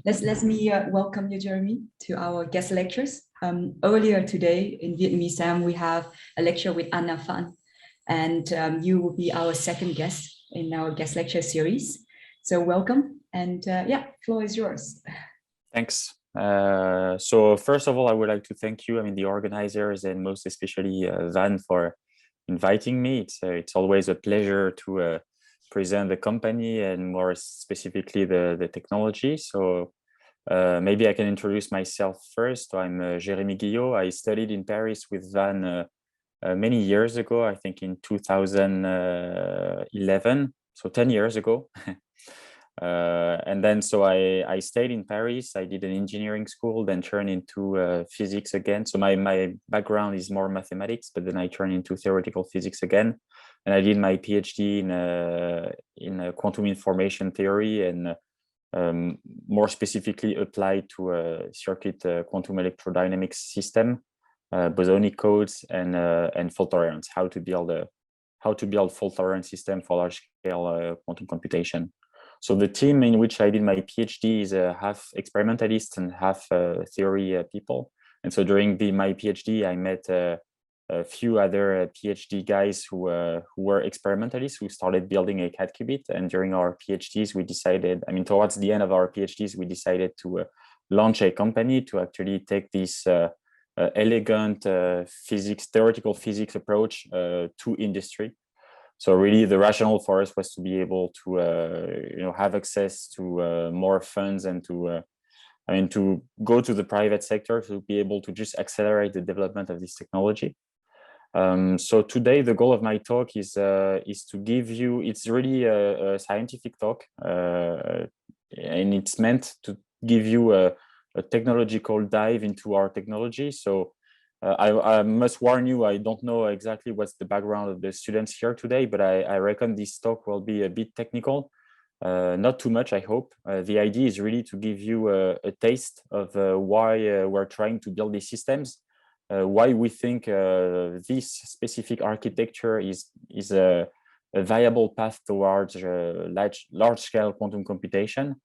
Let me welcome you, Jérémie, to our guest lectures. Earlier today in Vietnamese, we have a lecture with Anna Phan, and you will be our second guest in our guest lecture series. So welcome, and yeah, floor is yours. Thanks. So first of all, I would like to thank you, the organizers, and most especially Van for inviting me. It's always a pleasure to present the company and more specifically the technology. So maybe I can introduce myself first. So I'm Jérémie Guillaud. I studied in Paris with Van many years ago, I think in 2011, so 10 years ago. And then so I stayed in Paris. I did an engineering school, then turned into physics again. So my background is more mathematics, but then I turned into theoretical physics again. And I did my PhD in quantum information theory and more specifically applied to a circuit quantum electrodynamics system, bosonic codes, and fault tolerance. How to build fault tolerant system for large scale quantum computation. So the team in which I did my PhD is half experimentalists and half theory people. And so during my PhD, I met a few other PhD guys who were experimentalists who started building a CAD qubit. And during our PhDs, we decided, towards the end of our PhDs, we decided to launch a company to actually take this elegant theoretical physics approach to industry. So really, the rationale for us was to be able to, have access to more funds and to go to the private sector to be able to just accelerate the development of this technology. So today, the goal of my talk is to give you. It's really a scientific talk, and it's meant to give you a technological dive into our technology. So. I must warn you, I don't know exactly what's the background of the students here today, but I reckon this talk will be a bit technical, not too much, I hope. The idea is really to give you a taste of why we're trying to build these systems, why we think this specific architecture is a viable path towards large-scale quantum computation.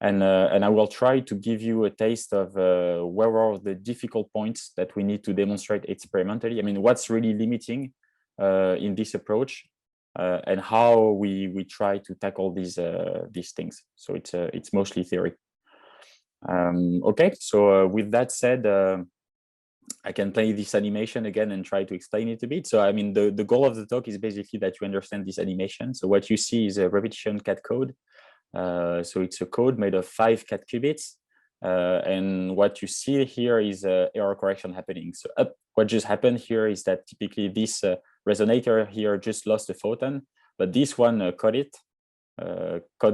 And I will try to give you a taste of where are the difficult points that we need to demonstrate experimentally. What's really limiting in this approach, and how we try to tackle these things. So it's mostly theory. Okay, so with that said, I can play this animation again and try to explain it a bit. So the goal of the talk is basically that you understand this animation. So what you see is a repetition CAD code. So it's a code made of 5 CAD qubits, and what you see here is error correction happening. So what just happened here is that typically this resonator here just lost a photon, but this one caught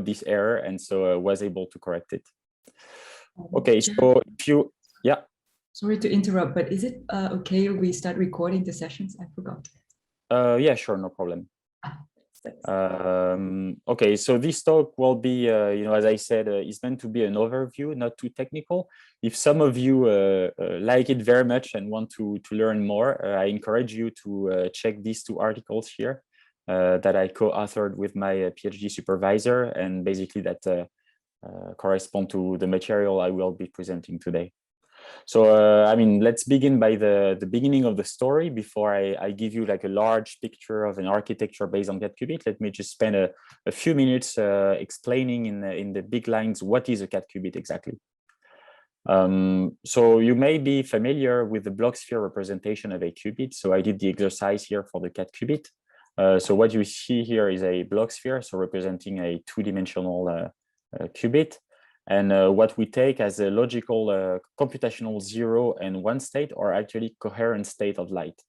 this error, and so was able to correct it. Okay, so yeah. Sorry to interrupt, but is it okay if we start recording the sessions? I forgot. Yeah, sure, no problem. Okay, so this talk will be, as I said, is meant to be an overview, not too technical. If some of you like it very much and want to learn more, I encourage you to check these 2 articles here that I co-authored with my PhD supervisor, and basically that correspond to the material I will be presenting today. So, let's begin by the beginning of the story before I give you like a large picture of an architecture based on CAD qubit. Let me just spend a few minutes explaining in the big lines what is a CAD qubit exactly. So you may be familiar with the block sphere representation of a qubit. So I did the exercise here for the CAD qubit. So what you see here is a block sphere, so representing a 2-dimensional qubit. And what we take as a logical computational 0 and 1 state are actually coherent state of light.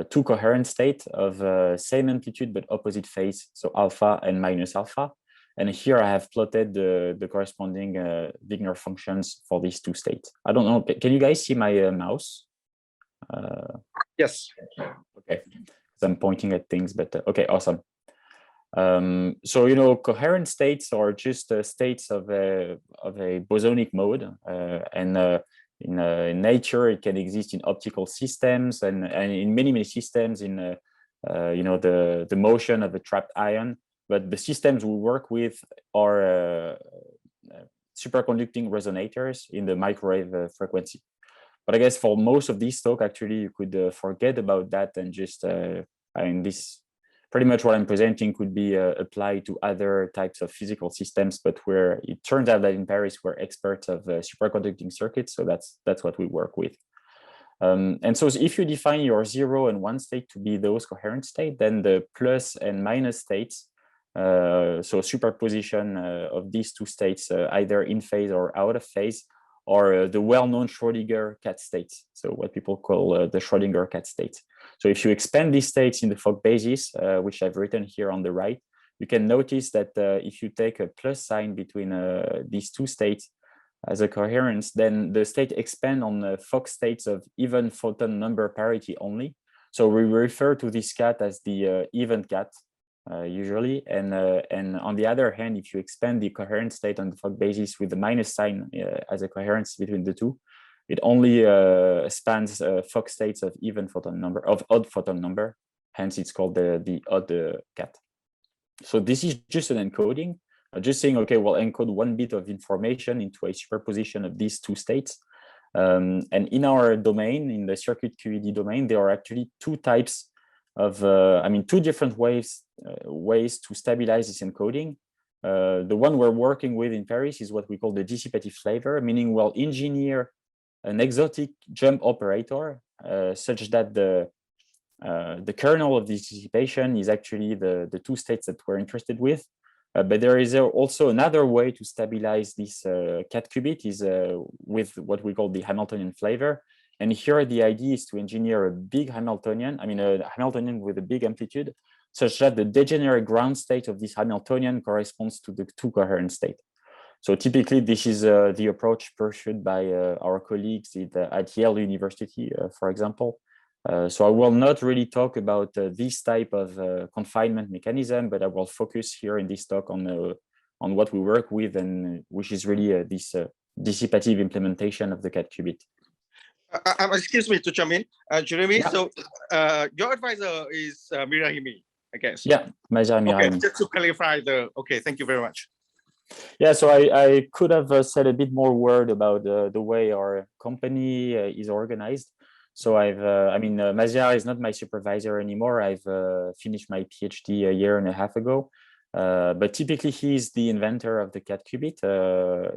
2 coherent states of same amplitude but opposite phase, so alpha and minus alpha. And here I have plotted the corresponding Wigner functions for these 2 states. I don't know, can you guys see my mouse? Yes. Okay, so I'm pointing at things, but okay, awesome. So coherent states are just states of a bosonic mode, and in nature it can exist in optical systems and in many systems in the motion of a trapped ion. But the systems we work with are superconducting resonators in the microwave frequency. But I guess for most of this talk, actually, you could forget about that and just, this pretty much what I'm presenting could be applied to other types of physical systems, but where it turns out that in Paris, we're experts of superconducting circuits. So that's what we work with. And so if you define your 0 and 1 state to be those coherent states, then the plus and minus states, so superposition of these two states, either in phase or out of phase, or the well-known Schrödinger cat states, so what people call the Schrödinger cat states. So if you expand these states in the Fock basis, which I've written here on the right, you can notice that if you take a plus sign between these two states as a coherence, then the state expand on the Fock states of even photon number parity only. So we refer to this cat as the even cat, usually, and on the other hand, if you expand the coherent state on the Fock basis with the minus sign as a coherence between the two, it only spans Fock states of even photon number, of odd photon number. Hence, it's called the odd cat. So this is just an encoding, just saying, okay, we'll encode one bit of information into a superposition of these two states. And in our domain, in the circuit QED domain, there are actually two types of, two different ways to stabilize this encoding. The one we're working with in Paris is what we call the dissipative flavor, meaning we'll engineer an exotic jump operator such that the kernel of this dissipation is actually the two states that we're interested with. But there is also another way to stabilize this cat qubit is with what we call the Hamiltonian flavor. And here the idea is to engineer a big Hamiltonian, a Hamiltonian with a big amplitude, such that the degenerate ground state of this Hamiltonian corresponds to the two coherent state. So typically this is the approach pursued by our colleagues at Yale University, for example. So I will not really talk about this type of confinement mechanism, but I will focus here in this talk on what we work with, and which is really this dissipative implementation of the cat qubit. Excuse me to jump in, Jérémie. Yeah. So your advisor is Mirahimi, I guess. Yeah, Maja Mirahimi. Okay, just to clarify okay, thank you very much. Yeah, so I could have said a bit more word about the way our company is organized. So Maziar is not my supervisor anymore. I've finished my PhD a year and a half ago, but typically he's the inventor of the cat qubit.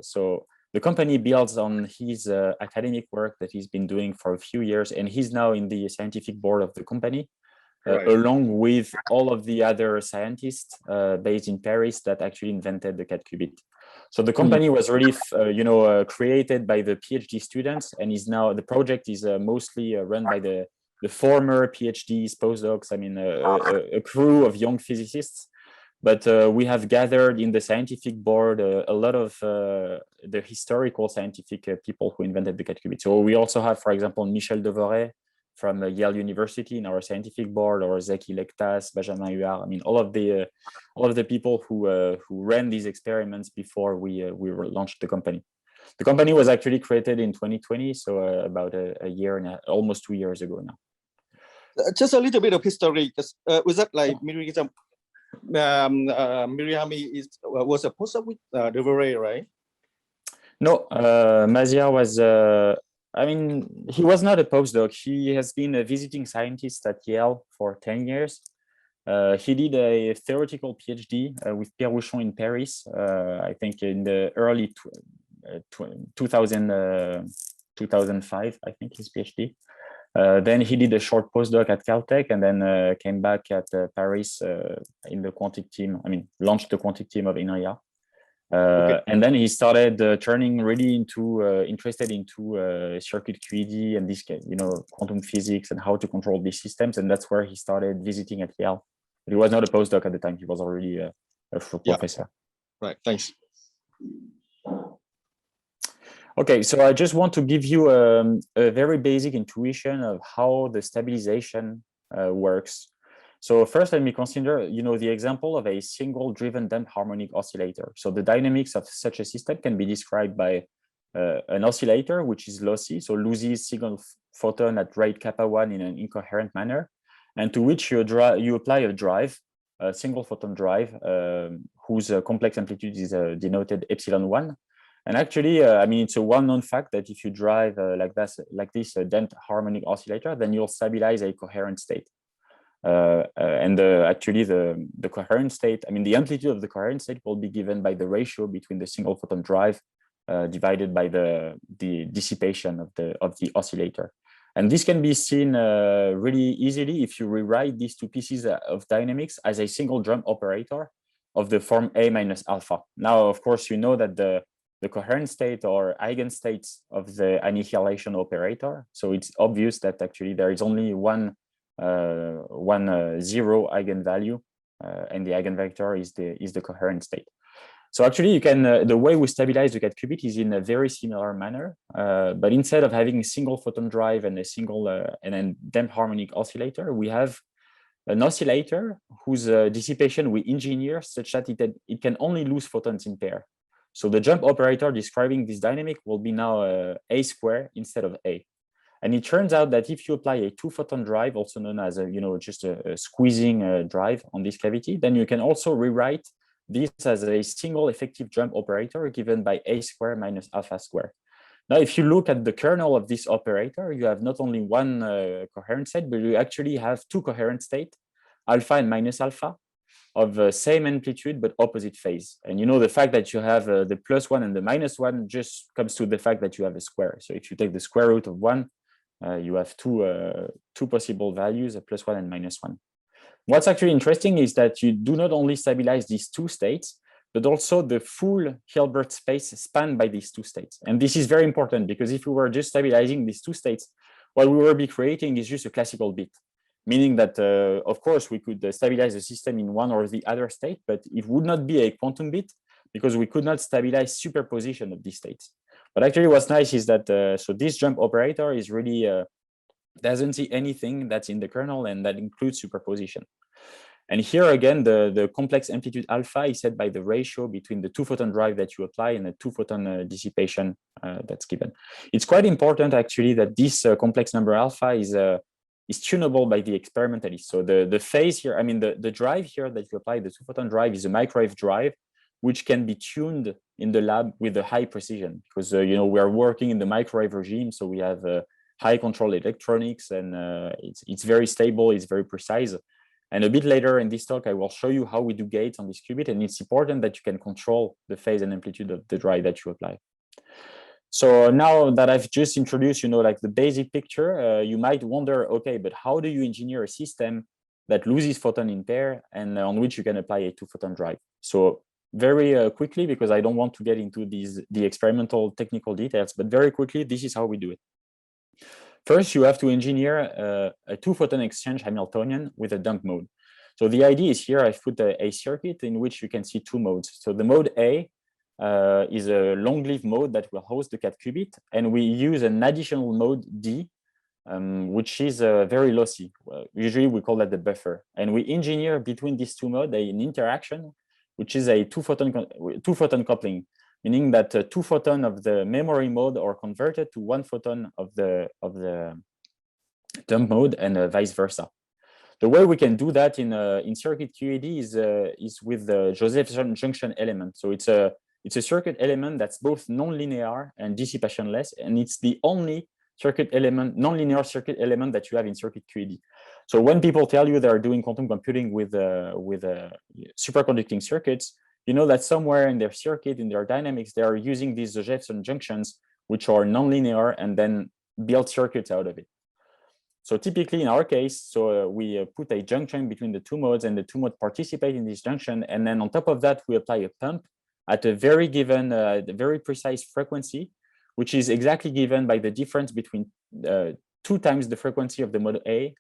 So the company builds on his academic work that he's been doing for a few years, and he's now in the scientific board of the company, right, along with all of the other scientists based in Paris that actually invented the cat qubit. So the company was really, created by the PhD students, and is now, the project is mostly run by the former PhDs, postdocs, a crew of young physicists. But we have gathered in the scientific board a lot of the historical scientific people who invented the cat qubit. So we also have, for example, Michel Devoret from Yale University in our scientific board, or Zeki Lektas, Benjamin Huard. All of the people who ran these experiments before we launched the company. The company was actually created in 2020, so about a year and almost 2 years ago now. Just a little bit of history. Was that like Mirahimi was a postdoc with Devoret, right? No, Maziar was. He was not a postdoc. He has been a visiting scientist at Yale for 10 years. He did a theoretical PhD with Pierre Rouchon in Paris, I think in the early 2005, I think, his PhD. Then he did a short postdoc at Caltech, and then came back at Paris in the Quantic team. Launched the Quantic team of INRIA. Okay. And then he started turning really interested into circuit QED and this, quantum physics and how to control these systems. And that's where he started visiting at Yale. But he was not a postdoc at the time. He was already a full professor. Right. Thanks. Okay, so I just want to give you a very basic intuition of how the stabilization works. So first, let me consider, the example of a single driven damped harmonic oscillator. So the dynamics of such a system can be described by an oscillator, which is lossy, so loses single photon at rate kappa 1 in an incoherent manner, and to which you apply a drive, a single photon drive, whose complex amplitude is denoted epsilon 1. And actually, I mean, it's a well-known fact that if you drive like this damped harmonic oscillator, then you'll stabilize a coherent state. Actually, the coherent state, I mean, the amplitude of the coherent state will be given by the ratio between the single photon drive divided by the dissipation of the oscillator. And this can be seen really easily if you rewrite these two pieces of dynamics as a single jump operator of the form A minus alpha. Now, of course, you know that the coherent state or eigenstates of the annihilation operator. So it's obvious that actually there is only one zero eigenvalue, and the eigenvector is the coherent state. So actually, you can the way we stabilize the cat qubit is in a very similar manner, but instead of having a single photon drive and a single and then damped harmonic oscillator, we have an oscillator whose dissipation we engineer such that it can only lose photons in pair. So the jump operator describing this dynamic will be now a square instead of a. And it turns out that if you apply a 2-photon drive, also known as just a squeezing drive on this cavity, then you can also rewrite this as a single effective jump operator given by a square minus alpha square. Now, if you look at the kernel of this operator, you have not only one coherent state, but you actually have two coherent states, alpha and minus alpha, of the same amplitude but opposite phase. And the fact that you have the +1 and the -1 just comes to the fact that you have a square. So if you take the square root of 1, you have two possible values, a +1 and -1. What's actually interesting is that you do not only stabilize these two states, but also the full Hilbert space spanned by these two states. And this is very important because if we were just stabilizing these two states, what we will be creating is just a classical bit, meaning that, of course, we could stabilize the system in one or the other state, but it would not be a quantum bit because we could not stabilize superposition of these states. But actually what's nice is that, so this jump operator is really, doesn't see anything that's in the kernel and that includes superposition. And here again, the complex amplitude alpha is set by the ratio between the 2-photon drive that you apply and the 2-photon dissipation that's given. It's quite important actually that this complex number alpha is tunable by the experimentalist. So the phase here, I mean, the drive here that you apply, the 2-photon drive is a microwave drive, which can be tuned in the lab with a high precision because, we are working in the microwave regime. So we have high control electronics and it's very stable, it's very precise. And a bit later in this talk, I will show you how we do gates on this qubit. And it's important that you can control the phase and amplitude of the drive that you apply. So now that I've just introduced, like the basic picture, you might wonder, okay, but how do you engineer a system that loses photon in pair and on which you can apply a 2-photon drive? So very quickly, because I don't want to get into the experimental technical details, but very quickly, this is how we do it. First, you have to engineer a 2-photon exchange Hamiltonian with a dump mode. So the idea is here, I've put a circuit in which you can see two modes. So the mode A is a long-lived mode that will host the cat qubit, and we use an additional mode D, which is very lossy. Usually we call that the buffer. And we engineer between these two modes an interaction, which is a 2-photon coupling, meaning that 2 photon of the memory mode are converted to 1 photon of the dump mode and vice versa. The way we can do that in circuit QED is with the Josephson junction element. So it's a circuit element that's both nonlinear and dissipationless, and it's the only nonlinear circuit element that you have in circuit QED. So when people tell you they're doing quantum computing with superconducting circuits, you know that somewhere in their circuit, in their dynamics, they are using these Josephson junctions, which are nonlinear, and then build circuits out of it. So typically in our case, so we put a junction between the two modes, and the two modes participate in this junction. And then on top of that, we apply a pump at a very given, very precise frequency, which is exactly given by the difference between 2 times the frequency of the mode A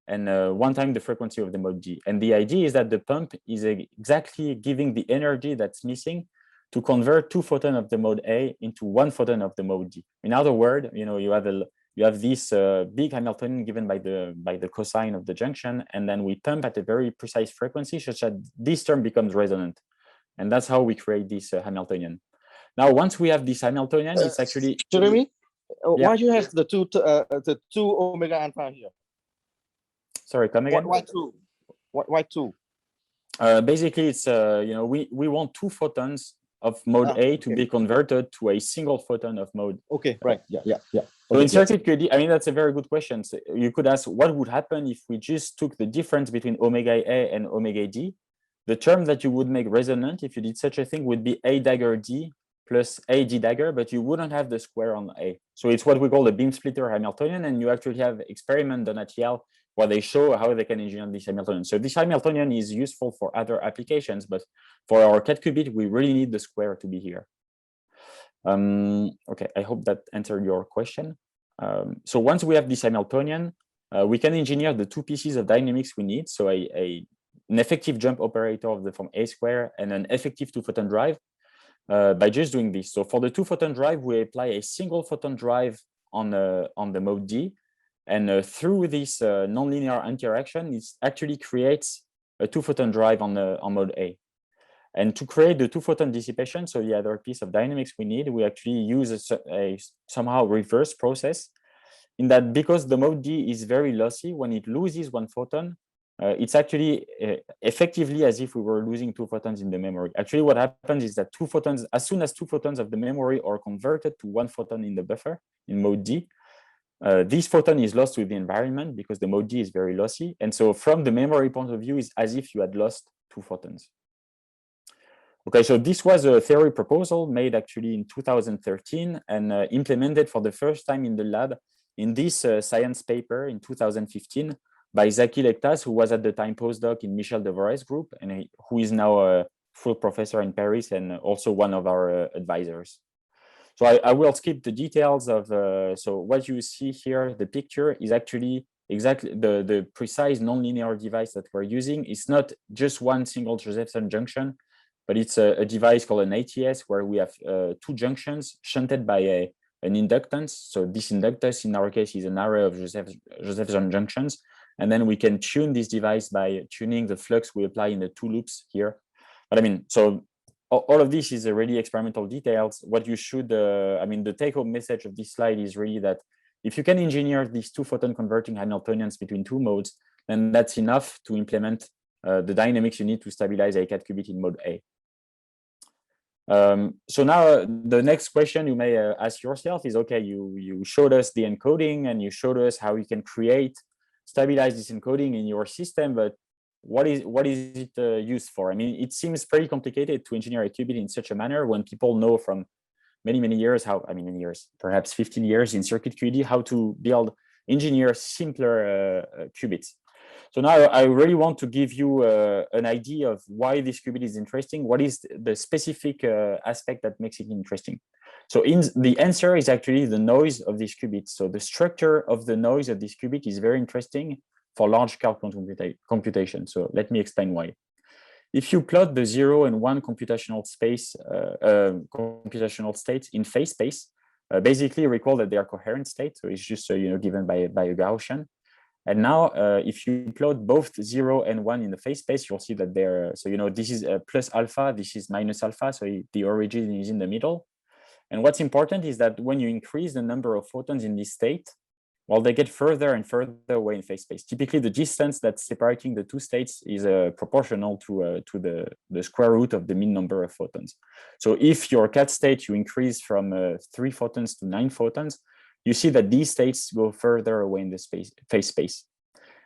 and 1 time the frequency of the mode D. And the idea is that the pump is exactly giving the energy that's missing to convert 2 photons of the mode A into 1 photon of the mode D. In other words, you have this big Hamiltonian given by the cosine of the junction, and then we pump at a very precise frequency such that this term becomes resonant. And that's how we create this Hamiltonian. Now, once we have this Hamiltonian, it's actually Jérémie, yeah. why do you have the two omega alpha here? Sorry, come again. Why two? Why two? Basically, it's we want 2 photons of mode A to be converted to a single photon of mode. Okay, right. Yeah. So in circuit QED, I mean, that's a very good question. So you could ask, what would happen if we just took the difference between omega A and omega D? The term that you would make resonant, if you did such a thing, would be A dagger D plus A D dagger, but you wouldn't have the square on A. So it's what we call the beam splitter Hamiltonian, and you actually have experiment done at Yale where they show how they can engineer this Hamiltonian. So this Hamiltonian is useful for other applications, but for our cat qubit, we really need the square to be here. Okay, I hope that answered your question. So once we have this Hamiltonian, we can engineer the two pieces of dynamics we need. So an effective jump operator of the form A square and an effective two-photon drive by just doing this. So for the two-photon drive, we apply a single photon drive on the mode D. And through this nonlinear interaction, it actually creates a two-photon drive on mode A. And to create the two-photon dissipation, so the other piece of dynamics we need, we actually use a somehow reverse process in that because the mode D is very lossy, when it loses one photon, it's actually effectively as if we were losing two photons in the memory. Actually, what happens is that two photons, as soon as two photons of the memory are converted to one photon in the buffer in mode D, this photon is lost to the environment because the mode D is very lossy. And so from the memory point of view, it's as if you had lost two photons. Okay, so this was a theory proposal made actually in 2013 and implemented for the first time in the lab in this science paper in 2015 by Zaki Lektas, who was at the time postdoc in Michel Devoret's group and who is now a full professor in Paris and also one of our advisors. So I will skip the details of, so what you see here, the picture is actually exactly the precise nonlinear device that we're using. It's not just one single Josephson junction, but it's a device called an ATS where we have two junctions shunted by an inductance. So this inductance in our case is an array of Josephson junctions. And then we can tune this device by tuning the flux we apply in the two loops here. But I mean, so all of this is really experimental details. What you should, I mean, the take-home message of this slide is really that if you can engineer these two photon converting Hamiltonians between two modes, then that's enough to implement the dynamics you need to stabilize a cat qubit in mode A. So now the next question you may ask yourself is, okay, you showed us the encoding and you showed us how you can stabilize this encoding in your system, but what is it used for? I mean, it seems pretty complicated to engineer a qubit in such a manner when people know from many years how, I mean, many years, perhaps 15 years in circuit QED, how to engineer simpler qubits. So now I really want to give you an idea of why this qubit is interesting. What is the specific aspect that makes it interesting? So the answer is actually the noise of this qubit. So the structure of the noise of this qubit is very interesting for large-scale computation. So let me explain why. If you plot the 0 and 1 computational states in phase space, basically recall that they are coherent states. So it's just given by a Gaussian. And now, if you plot both 0 and 1 in the phase space, you'll see that they're, this is plus alpha, this is minus alpha, so the origin is in the middle. And what's important is that when you increase the number of photons in this state, well, they get further and further away in phase space. Typically, the distance that's separating the two states is proportional to the square root of the mean number of photons. So if your cat state, you increase from 3 photons to 9 photons, you see that these states go further away in the phase space.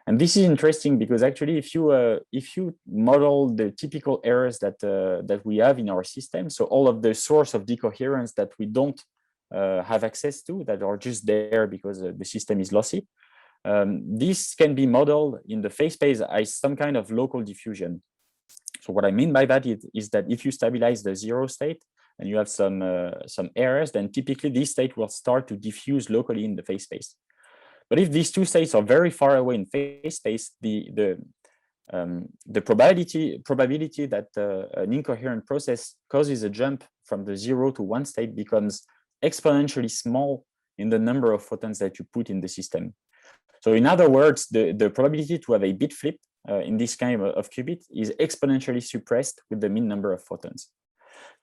And this is interesting because actually, if you model the typical errors that we have in our system, so all of the source of decoherence that we don't have access to, that are just there because the system is lossy, this can be modeled in the phase space as some kind of local diffusion. So what I mean by that is that if you stabilize the 0 state and you have some errors, then typically this state will start to diffuse locally in the phase space. But if these two states are very far away in phase space, the probability that an incoherent process causes a jump from the 0 to 1 state becomes exponentially small in the number of photons that you put in the system. So in other words, the probability to have a bit flip in this kind of qubit is exponentially suppressed with the mean number of photons.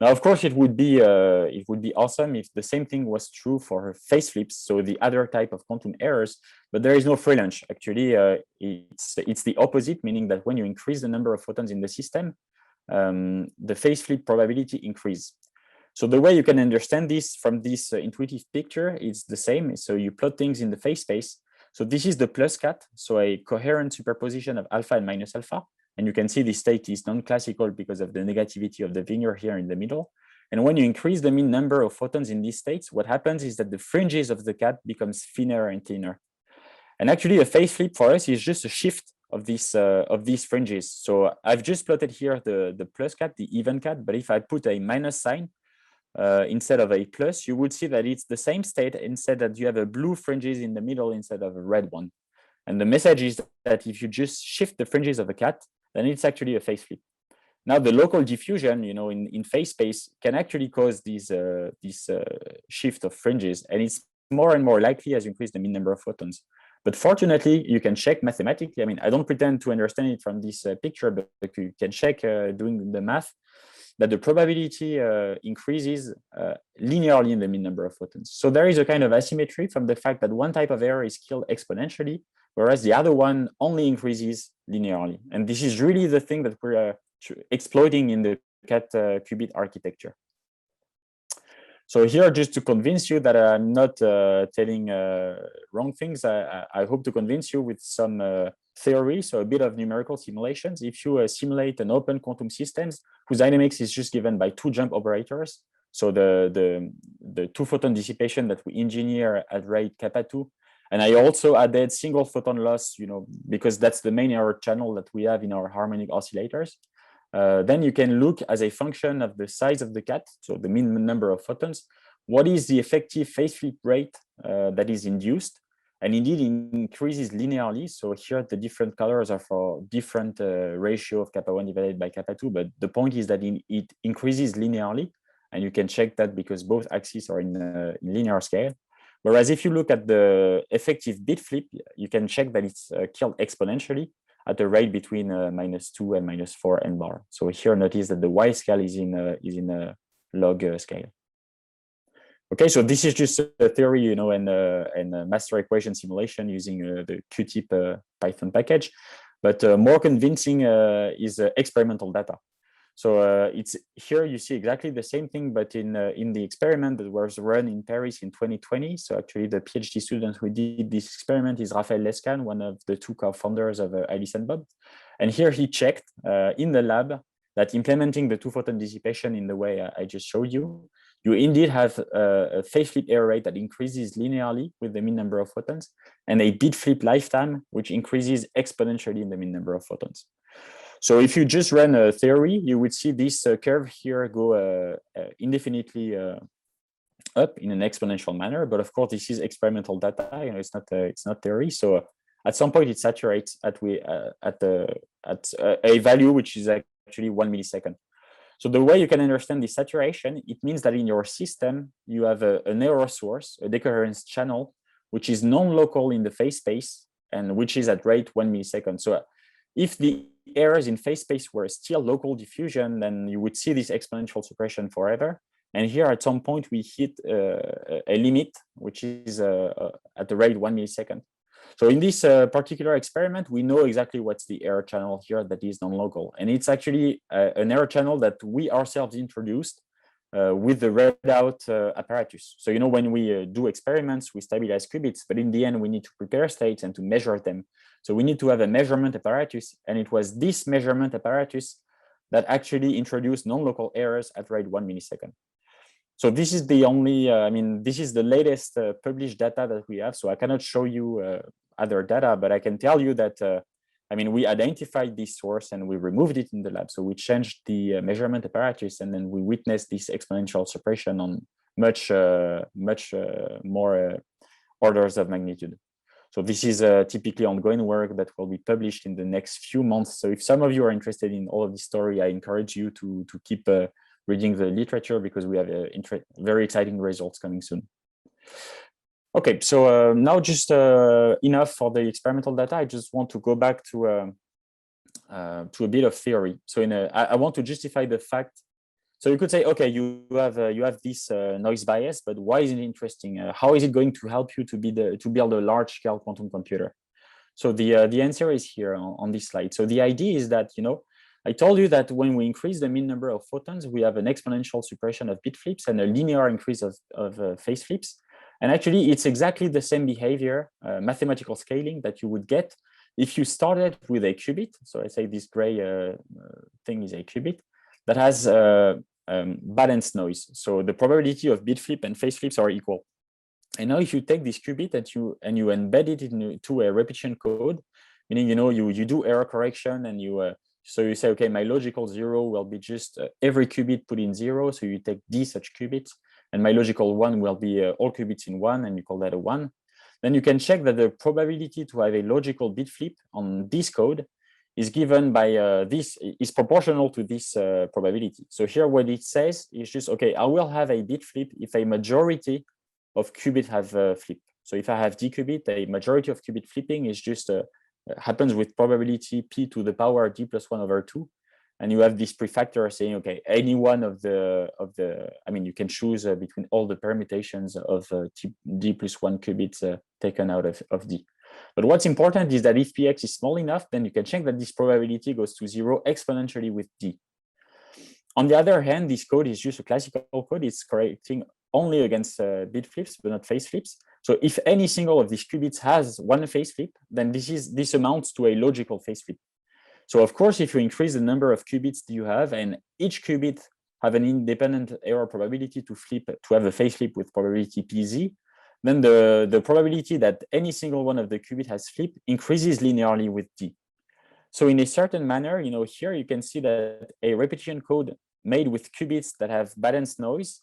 Now, of course, it would be awesome if the same thing was true for phase flips, so the other type of quantum errors, but there is no free lunch. Actually, it's the opposite, meaning that when you increase the number of photons in the system, the phase flip probability increases. So the way you can understand this from this intuitive picture is the same. So you plot things in the phase space. So this is the plus cat, so a coherent superposition of alpha and minus alpha. And you can see this state is non-classical because of the negativity of the Wigner here in the middle. And when you increase the mean number of photons in these states, what happens is that the fringes of the cat becomes thinner and thinner. And actually a phase flip for us is just a shift of these fringes. So I've just plotted here the plus cat, the even cat, but if I put a minus sign, instead of a plus, you would see that it's the same state, instead that you have a blue fringes in the middle instead of a red one. And the message is that if you just shift the fringes of a cat, then it's actually a phase flip. Now the local diffusion, in phase space can actually cause this shift of fringes, and it's more and more likely as you increase the mean number of photons. But fortunately, you can check mathematically. I mean, I don't pretend to understand it from this picture, but you can check doing the math that the probability increases linearly in the mean number of photons. So there is a kind of asymmetry from the fact that one type of error is killed exponentially, whereas the other one only increases linearly. And this is really the thing that we're exploiting in the cat qubit architecture. So here, just to convince you that I'm not telling wrong things, I hope to convince you with some theory, so a bit of numerical simulations. If you simulate an open quantum systems whose dynamics is just given by two jump operators, so the two photon dissipation that we engineer at rate kappa 2, and I also added single photon loss, because that's the main error channel that we have in our harmonic oscillators. Then you can look as a function of the size of the cat, so the mean number of photons, what is the effective phase flip rate that is induced, and indeed it increases linearly. So here the different colors are for different ratio of kappa 1 divided by kappa 2, but the point is that it increases linearly, and you can check that because both axes are in linear scale. Whereas if you look at the effective bit flip, you can check that it's killed exponentially at a rate between -2 and -4 n bar. So here notice that the y scale is in a log scale. Okay, so this is just a theory, and a master equation simulation using the QTIP Python package, but more convincing is experimental data. So it's here you see exactly the same thing, but in the experiment that was run in Paris in 2020. So actually the PhD student who did this experiment is Raphaël Lescan, one of the two co-founders of Alice and Bob. And here he checked in the lab that implementing the two photon dissipation in the way I just showed you, you indeed have a phase flip error rate that increases linearly with the mean number of photons, and a bit flip lifetime, which increases exponentially in the mean number of photons. So if you just run a theory, you would see this curve here go indefinitely up in an exponential manner. But of course, this is experimental data. It's not theory. So at some point, it saturates at a value which is actually 1 millisecond. So the way you can understand this saturation, it means that in your system, you have an error source, a decoherence channel, which is non-local in the phase space and which is at rate 1 millisecond. So if the errors in phase space were still local diffusion, then you would see this exponential suppression forever. And here at some point, we hit a limit, which is at the rate 1 millisecond. So in this particular experiment, we know exactly what's the error channel here that is non-local. And it's actually an error channel that we ourselves introduced with the readout apparatus. So, when we do experiments, we stabilize qubits, but in the end, we need to prepare states and to measure them. So we need to have a measurement apparatus. And it was this measurement apparatus that actually introduced non-local errors at rate 1 millisecond. So this is the only, this is the latest published data that we have. So I cannot show you other data, but I can tell you that, we identified this source and we removed it in the lab. So we changed the measurement apparatus, and then we witnessed this exponential suppression on much more orders of magnitude. So this is typically ongoing work that will be published in the next few months. So if some of you are interested in all of this story, I encourage you to keep reading the literature, because we have very exciting results coming soon. Okay, so now just enough for the experimental data. I just want to go back to a bit of theory. So I want to justify the fact. So you could say, okay, you have this noise bias, but why is it interesting? How is it going to help you to build a large-scale quantum computer? So the answer is here on this slide. So the idea is that I told you that when we increase the mean number of photons, we have an exponential suppression of bit flips and a linear increase of phase flips. And actually, it's exactly the same behavior, mathematical scaling that you would get if you started with a qubit. So I say this gray thing is a qubit that has balanced noise. So the probability of bit flip and phase flips are equal. And now if you take this qubit and you embed it into a repetition code, meaning, you do error correction and so you say, okay, my logical 0 will be just every qubit put in 0. So you take d such qubits, and my logical 1 will be all qubits in 1, and you call that a 1. Then you can check that the probability to have a logical bit flip on this code is given by this is proportional to this probability. So here what it says is just, okay, I will have a bit flip if a majority of qubits have flip. So if I have d qubit, a majority of qubit flipping is just happens with probability p to the power d plus 1 over 2. And you have this prefactor saying, okay, any one of the, I mean, you can choose between all the permutations of d plus 1 qubits taken out of d. But what's important is that if px is small enough, then you can check that this probability goes to 0 exponentially with d. On the other hand, this code is just a classical code. It's correcting only against bit flips, but not phase flips. So if any single of these qubits has one phase flip, then this amounts to a logical phase flip. So of course, if you increase the number of qubits you have, and each qubit have an independent error probability to have a phase flip with probability pz, then the probability that any single one of the qubit has flip increases linearly with d. So in a certain manner, here you can see that a repetition code made with qubits that have balanced noise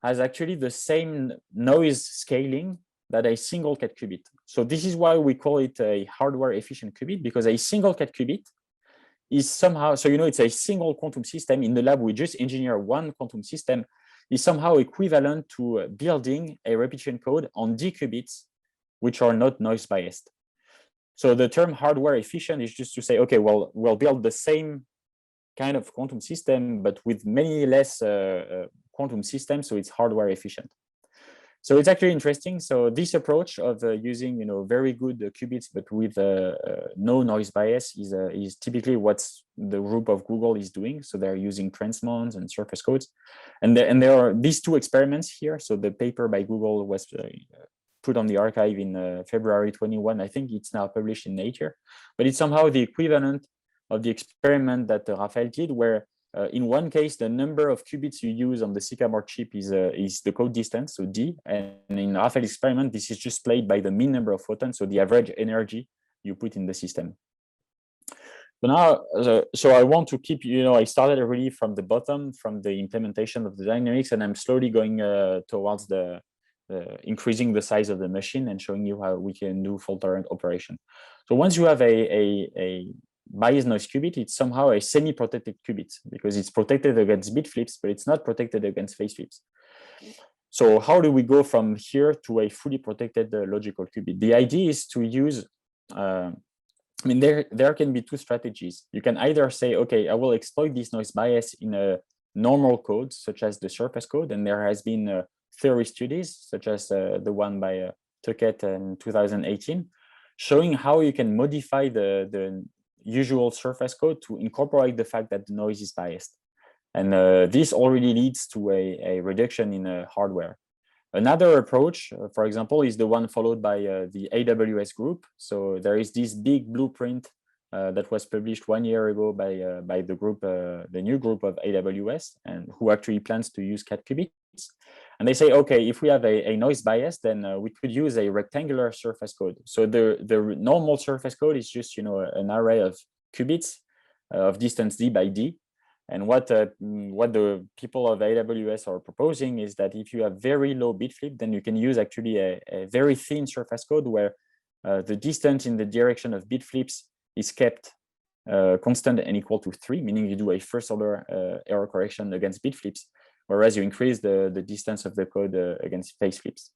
has actually the same noise scaling that a single cat qubit. So this is why we call it a hardware efficient qubit, because a single cat qubit is somehow, so it's a single quantum system. In the lab, we just engineer one quantum system, is somehow equivalent to building a repetition code on d qubits, which are not noise biased. So the term hardware efficient is just to say, okay, well, we'll build the same kind of quantum system, but with many less quantum systems, so it's hardware efficient. So it's actually interesting. So this approach of using, very good qubits, but with no noise bias is typically what the group of Google is doing. So they're using transmons and surface codes. And there are these two experiments here. So the paper by Google was put on the archive in February 21. I think it's now published in Nature, but it's somehow the equivalent of the experiment that Raphael did, where in one case, the number of qubits you use on the Sycamore chip is the code distance, so d. And in Raphael's experiment, this is just played by the mean number of photons, so the average energy you put in the system. So now, so I want to keep, I started really from the bottom, from the implementation of the dynamics, and I'm slowly going towards the increasing the size of the machine and showing you how we can do fault tolerant operation. So once you have a bias noise qubit, it's somehow a semi-protected qubit because it's protected against bit flips, but it's not protected against phase flips. So how do we go from here to a fully protected logical qubit? The idea is to use, there can be two strategies. You can either say, okay, I will exploit this noise bias in a normal code, such as the surface code, and there has been theory studies, such as the one by Tuckett in 2018, showing how you can modify the usual surface code to incorporate the fact that the noise is biased. And this already leads to a reduction in hardware. Another approach, for example, is the one followed by the AWS group. So there is this big blueprint that was published 1 year ago by the group, the new group of AWS, and who actually plans to use cat qubits. And they say, okay, if we have a noise bias, then we could use a rectangular surface code. So the normal surface code is just, an array of qubits of distance d by d. And what the people of AWS are proposing is that if you have very low bit flip, then you can use actually a very thin surface code where the distance in the direction of bit flips is kept constant and equal to 3, meaning you do a first order error correction against bit flips, whereas you increase the distance of the code against phase flips.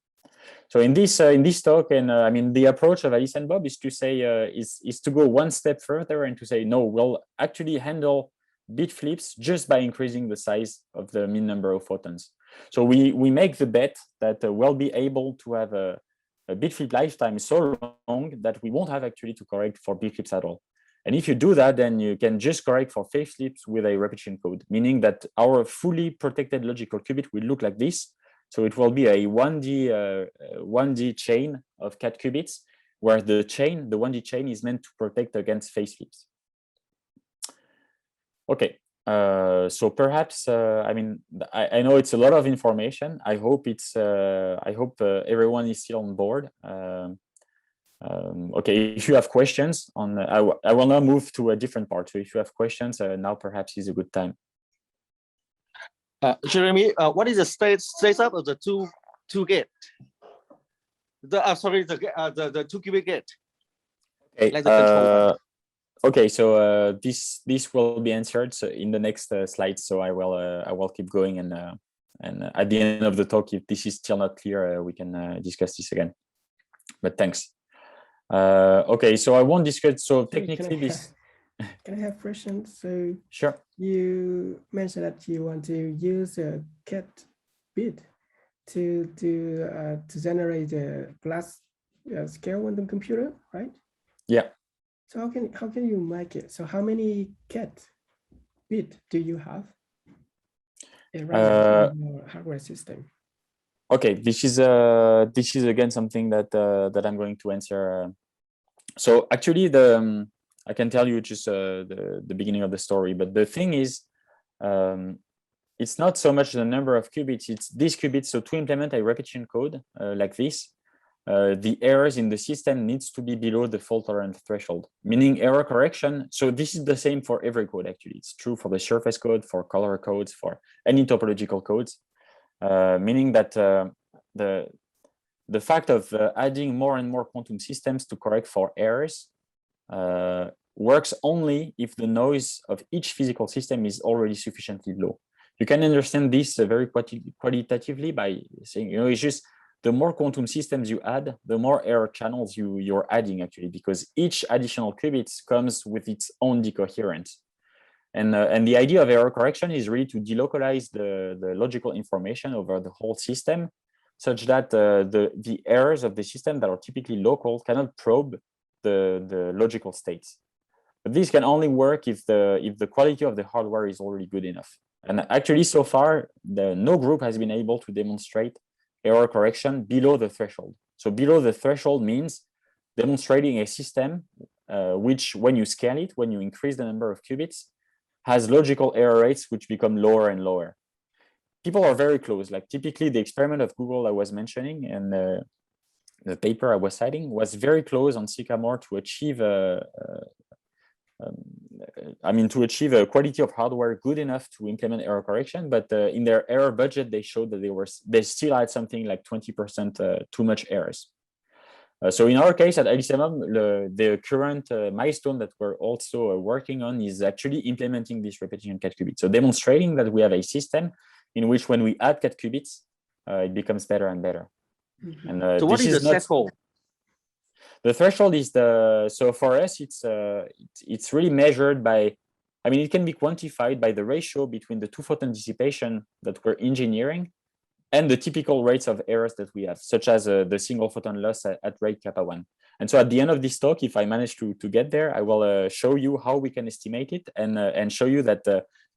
So in this talk, and the approach of Alice and Bob is to say is to go one step further and to say, no, we'll actually handle bit flips just by increasing the size of the mean number of photons. So we make the bet that we'll be able to have a bit flip lifetime so long that we won't have actually to correct for bit flips at all. And if you do that, then you can just correct for phase slips with a repetition code, meaning that our fully protected logical qubit will look like this. So it will be a 1D chain of cat qubits, where the 1D chain is meant to protect against phase slips. Okay, so perhaps I mean I know it's a lot of information. I hope everyone is still on board. Okay, if you have questions on, I will now move to a different part. So if you have questions, now perhaps is a good time. Jérémie, what is the setup of the two gate? Sorry, the 2 qubit gate. Okay. Like the controller. Okay, so this will be answered in the next slide. So I will keep going, and at the end of the talk, if this is still not clear, we can discuss this again. But thanks. Okay, so I won't discuss. So technically, this. Can I have questions? So sure. You mentioned that you want to use a cat bit to generate a glass scale quantum computer, right? Yeah. So how can you make it? So how many cat bit do you have in your hardware system? Okay, this is again something that I'm going to answer. So actually, I can tell you just the beginning of the story, but the thing is, it's not so much the number of qubits; it's these qubits. So to implement a repetition code like this, the errors in the system needs to be below the fault tolerance threshold, meaning error correction. So this is the same for every code. Actually, it's true for the surface code, for color codes, for any topological codes. Meaning that the fact of adding more and more quantum systems to correct for errors works only if the noise of each physical system is already sufficiently low. You can understand this very qualitatively by saying, it's just the more quantum systems you add, the more error channels you're adding, actually, because each additional qubit comes with its own decoherence. And the idea of error correction is really to delocalize the logical information over the whole system, such that the errors of the system that are typically local cannot probe the logical states. But this can only work if the quality of the hardware is already good enough. And actually, so far, no group has been able to demonstrate error correction below the threshold. So below the threshold means demonstrating a system which, when you scale it, when you increase the number of qubits, has logical error rates which become lower and lower. People are very close. Like typically the experiment of Google I was mentioning and the paper I was citing was very close on Sycamore to achieve to achieve a quality of hardware good enough to implement error correction. But in their error budget, they showed that they still had something like 20% too much errors. So in our case at ICMM, the current milestone that we're also working on is actually implementing this repetition cat qubit. So demonstrating that we have a system in which when we add cat qubits, it becomes better and better. Mm-hmm. And so what is the threshold? The threshold is so for us, it's really measured by, it can be quantified by the ratio between the two photon dissipation that we're engineering and the typical rates of errors that we have, such as the single photon loss at rate kappa 1. And so at the end of this talk, if I manage to get there, I will show you how we can estimate it and show you that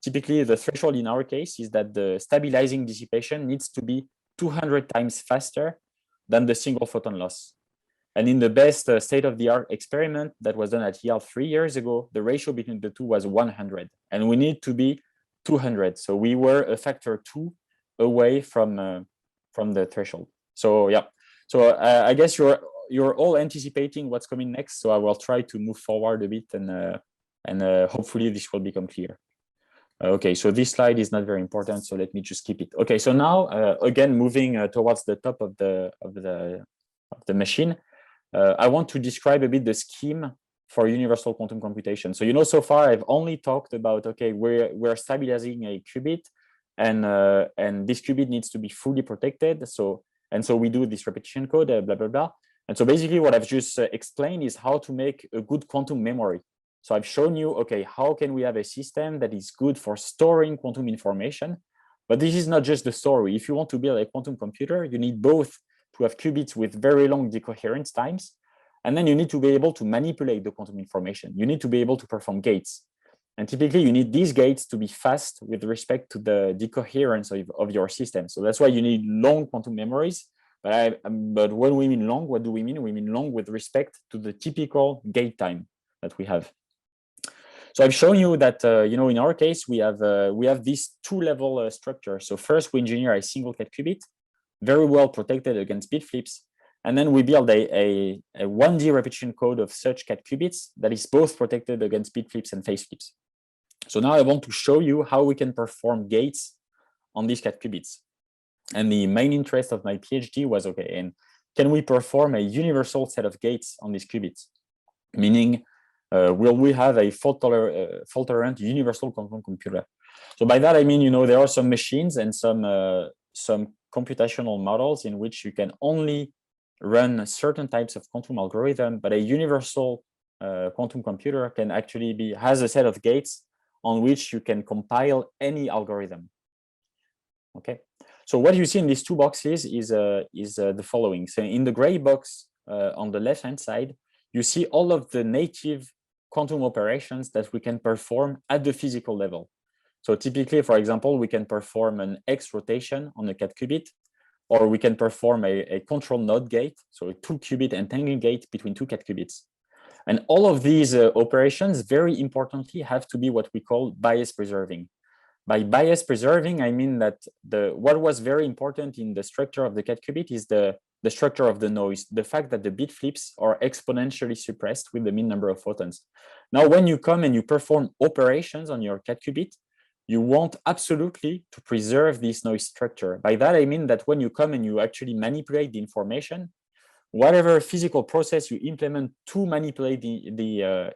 typically the threshold in our case is that the stabilizing dissipation needs to be 200 times faster than the single photon loss. And in the best state-of-the-art experiment that was done at Yale 3 years ago, the ratio between the two was 100, and we need to be 200. So we were a factor 2 away from the threshold. So yeah, so I guess you're all anticipating what's coming next. So I will try to move forward a bit and hopefully this will become clear. Okay, so this slide is not very important, so let me just keep it. Okay, so now again moving towards the top of the machine, I want to describe a bit the scheme for universal quantum computation. So so far I've only talked about we're stabilizing a qubit. And this qubit needs to be fully protected. So we do this repetition code, blah, blah, blah. And so basically what I've just explained is how to make a good quantum memory. So I've shown you, how can we have a system that is good for storing quantum information? But this is not just the story. If you want to build a quantum computer, you need both to have qubits with very long decoherence times, And then you need to be able to manipulate the quantum information. You need to be able to perform gates. And typically you need these gates to be fast with respect to the decoherence of your system. So that's why you need long quantum memories. But when we mean long, what do we mean? We mean long with respect to the typical gate time that we have. So I've shown you that, in our case, we have this two-level structure. So first we engineer a single cat qubit, very well protected against bit flips. And then we build a 1D repetition code of such cat qubits that is both protected against bit flips and phase flips. So now I want to show you how we can perform gates on these cat qubits. And the main interest of my PhD was, okay, and can we perform a universal set of gates on these qubits? Meaning, will we have a fault-tolerant universal quantum computer? So by that, I mean, there are some machines and some computational models in which you can only run certain types of quantum algorithm, but a universal quantum computer can actually has a set of gates on which you can compile any algorithm. Okay, so what you see in these two boxes is the following. So in the gray box on the left-hand side, you see all of the native quantum operations that we can perform at the physical level. So typically, for example, we can perform an X rotation on a cat qubit, or we can perform a control node gate, so a 2-qubit entangling gate between 2 cat qubits. And all of these operations, very importantly, have to be what we call bias preserving. By bias preserving, I mean that what was very important in the structure of the cat qubit is the structure of the noise, the fact that the bit flips are exponentially suppressed with the mean number of photons. Now, when you come and you perform operations on your cat qubit, you want absolutely to preserve this noise structure. By that, I mean that when you come and you actually manipulate the information, whatever physical process you implement to manipulate the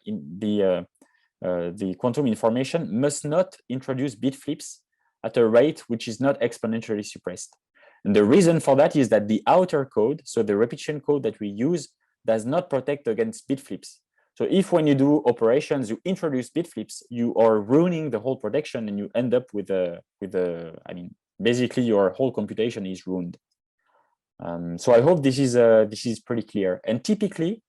quantum information must not introduce bit flips at a rate which is not exponentially suppressed. And the reason for that is that the outer code, so the repetition code that we use, does not protect against bit flips. So if when you do operations, you introduce bit flips, you are ruining the whole protection and you end up with basically your whole computation is ruined. So I hope this is pretty clear. And typically,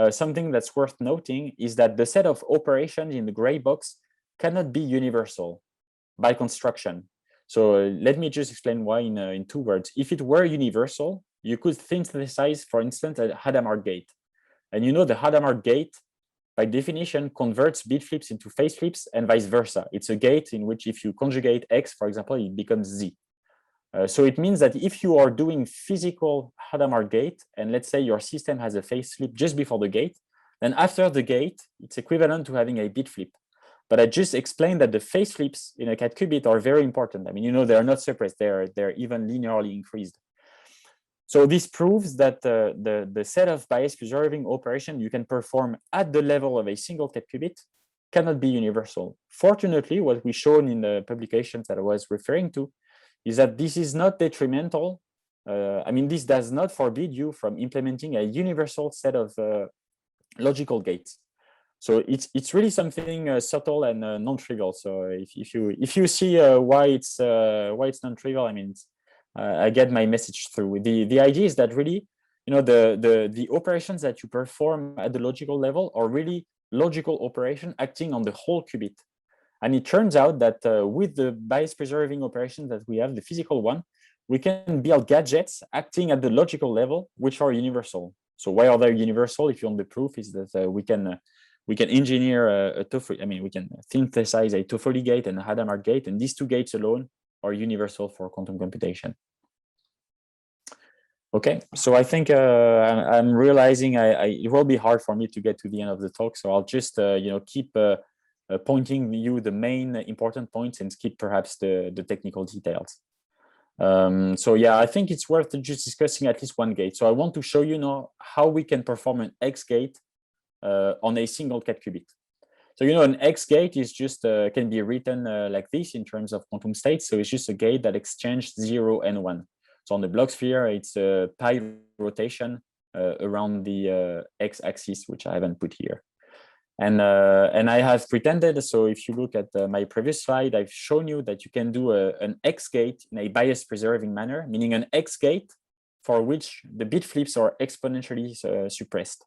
something that's worth noting is that the set of operations in the gray box cannot be universal by construction. So let me just explain why in 2 words. If it were universal, you could synthesize, for instance, a Hadamard gate. And the Hadamard gate, by definition, converts bit flips into phase flips and vice versa. It's a gate in which if you conjugate X, for example, it becomes Z. So it means that if you are doing physical Hadamard gate, and let's say your system has a phase flip just before the gate, then after the gate, it's equivalent to having a bit flip. But I just explained that the phase flips in a cat qubit are very important. I mean, they are not suppressed, they're even linearly increased. So this proves that the set of bias preserving operation you can perform at the level of a single cat qubit cannot be universal. Fortunately, what we've shown in the publications that I was referring to is that this is not detrimental. This does not forbid you from implementing a universal set of logical gates. So it's really something subtle and non-trivial. So if you see why it's non-trivial, I get my message through. The idea is that really, the operations that you perform at the logical level are really logical operation acting on the whole qubit. And it turns out that with the bias preserving operations that we have, the physical one, we can build gadgets acting at the logical level, which are universal. So why are they universal? If you want the proof, is that we can engineer we can synthesize a Toffoli gate and a Hadamard gate, and these 2 gates alone are universal for quantum computation. Okay, so I think I'm realizing it will be hard for me to get to the end of the talk, so I'll just keep pointing you the main important points and skip perhaps the technical details. So yeah, I think it's worth just discussing at least one gate. So I want to show you now how we can perform an X gate on a single cat qubit. So an X gate is just can be written like this in terms of quantum states. So it's just a gate that exchanges 0 and 1. So on the Bloch sphere, it's a pi rotation around the X-axis, which I haven't put here. And I have pretended, so if you look at my previous slide, I've shown you that you can do an X gate in a bias preserving manner, meaning an X gate for which the bit flips are exponentially suppressed.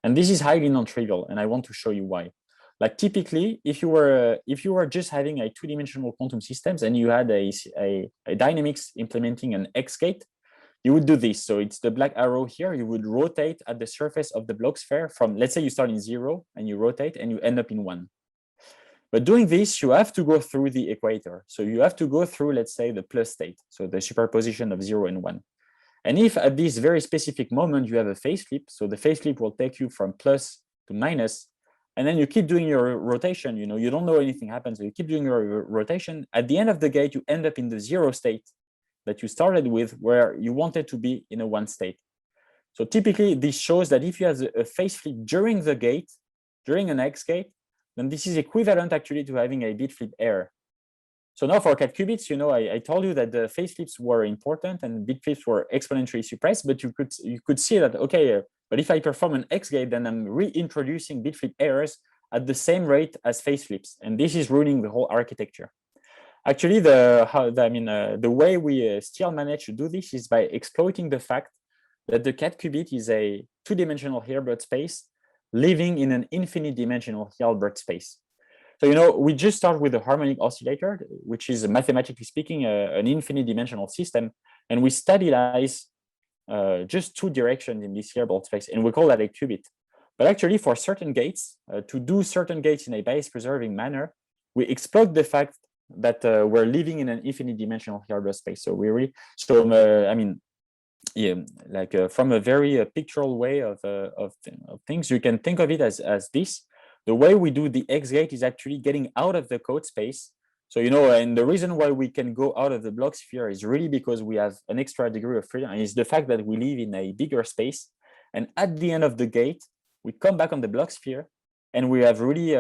And this is highly non-trivial, and I want to show you why. Like typically, if you were just having a two-dimensional quantum systems and you had a dynamics implementing an X gate, you would do this. So it's the black arrow here. You would rotate at the surface of the Bloch sphere from, let's say you start in 0 and you rotate and you end up in 1. But doing this, you have to go through the equator. So you have to go through, let's say, the plus state, so the superposition of 0 and 1. And if at this very specific moment you have a phase flip, so the phase flip will take you from plus to minus, and then you keep doing your rotation, you don't know anything happens, so you keep doing your rotation. At the end of the gate, you end up in the 0 state that you started with, where you wanted to be in a 1 state. So typically, this shows that if you have a phase flip during the gate, during an X gate, then this is equivalent actually to having a bit flip error. So now for cat qubits, I told you that the phase flips were important and bit flips were exponentially suppressed, but you could see that, okay, but if I perform an X gate, then I'm reintroducing bit flip errors at the same rate as phase flips. And this is ruining the whole architecture. Actually, the way we still manage to do this is by exploiting the fact that the cat qubit is a two-dimensional Hilbert space living in an infinite dimensional Hilbert space. So, we just start with the harmonic oscillator, which is mathematically speaking an infinite dimensional system, and we stabilize just two directions in this Hilbert space, and we call that a qubit. But actually, for certain gates, to do certain gates in a bias-preserving manner, we exploit the fact that we're living in an infinite dimensional Hilbert space. So from a very pictorial way of things, you can think of it as this. The way we do the X gate is actually getting out of the code space. So, and the reason why we can go out of the Bloch sphere is really because we have an extra degree of freedom, and it's the fact that we live in a bigger space. And at the end of the gate, we come back on the Bloch sphere, and we have really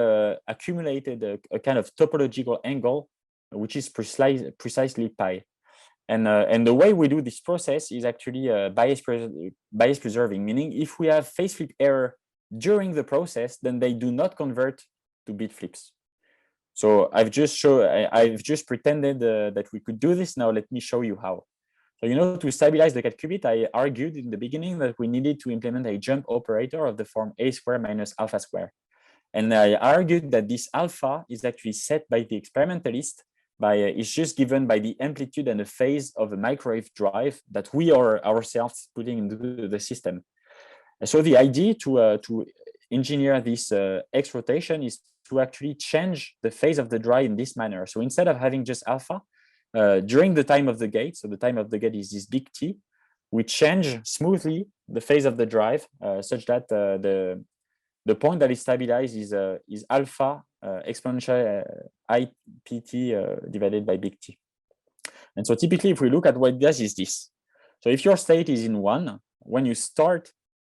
accumulated a kind of topological angle, which is precisely pi. And the way we do this process is actually bias preserving, meaning if we have phase flip error during the process, then they do not convert to bit flips. So I've just pretended that we could do this. Now let me show you how. So, to stabilize the cat qubit, I argued in the beginning that we needed to implement a jump operator of the form a square minus alpha square. And I argued that this alpha is actually set by the experimentalist it's just given by the amplitude and the phase of a microwave drive that we are ourselves putting into the system. So the idea to engineer this X rotation is to actually change the phase of the drive in this manner. So instead of having just alpha, during the time of the gate, so the time of the gate is this big T, we change smoothly the phase of the drive such that the point that is stabilized is alpha exponential IPT divided by big T. And so typically, if we look at what it does is this. So if your state is in 1, when you start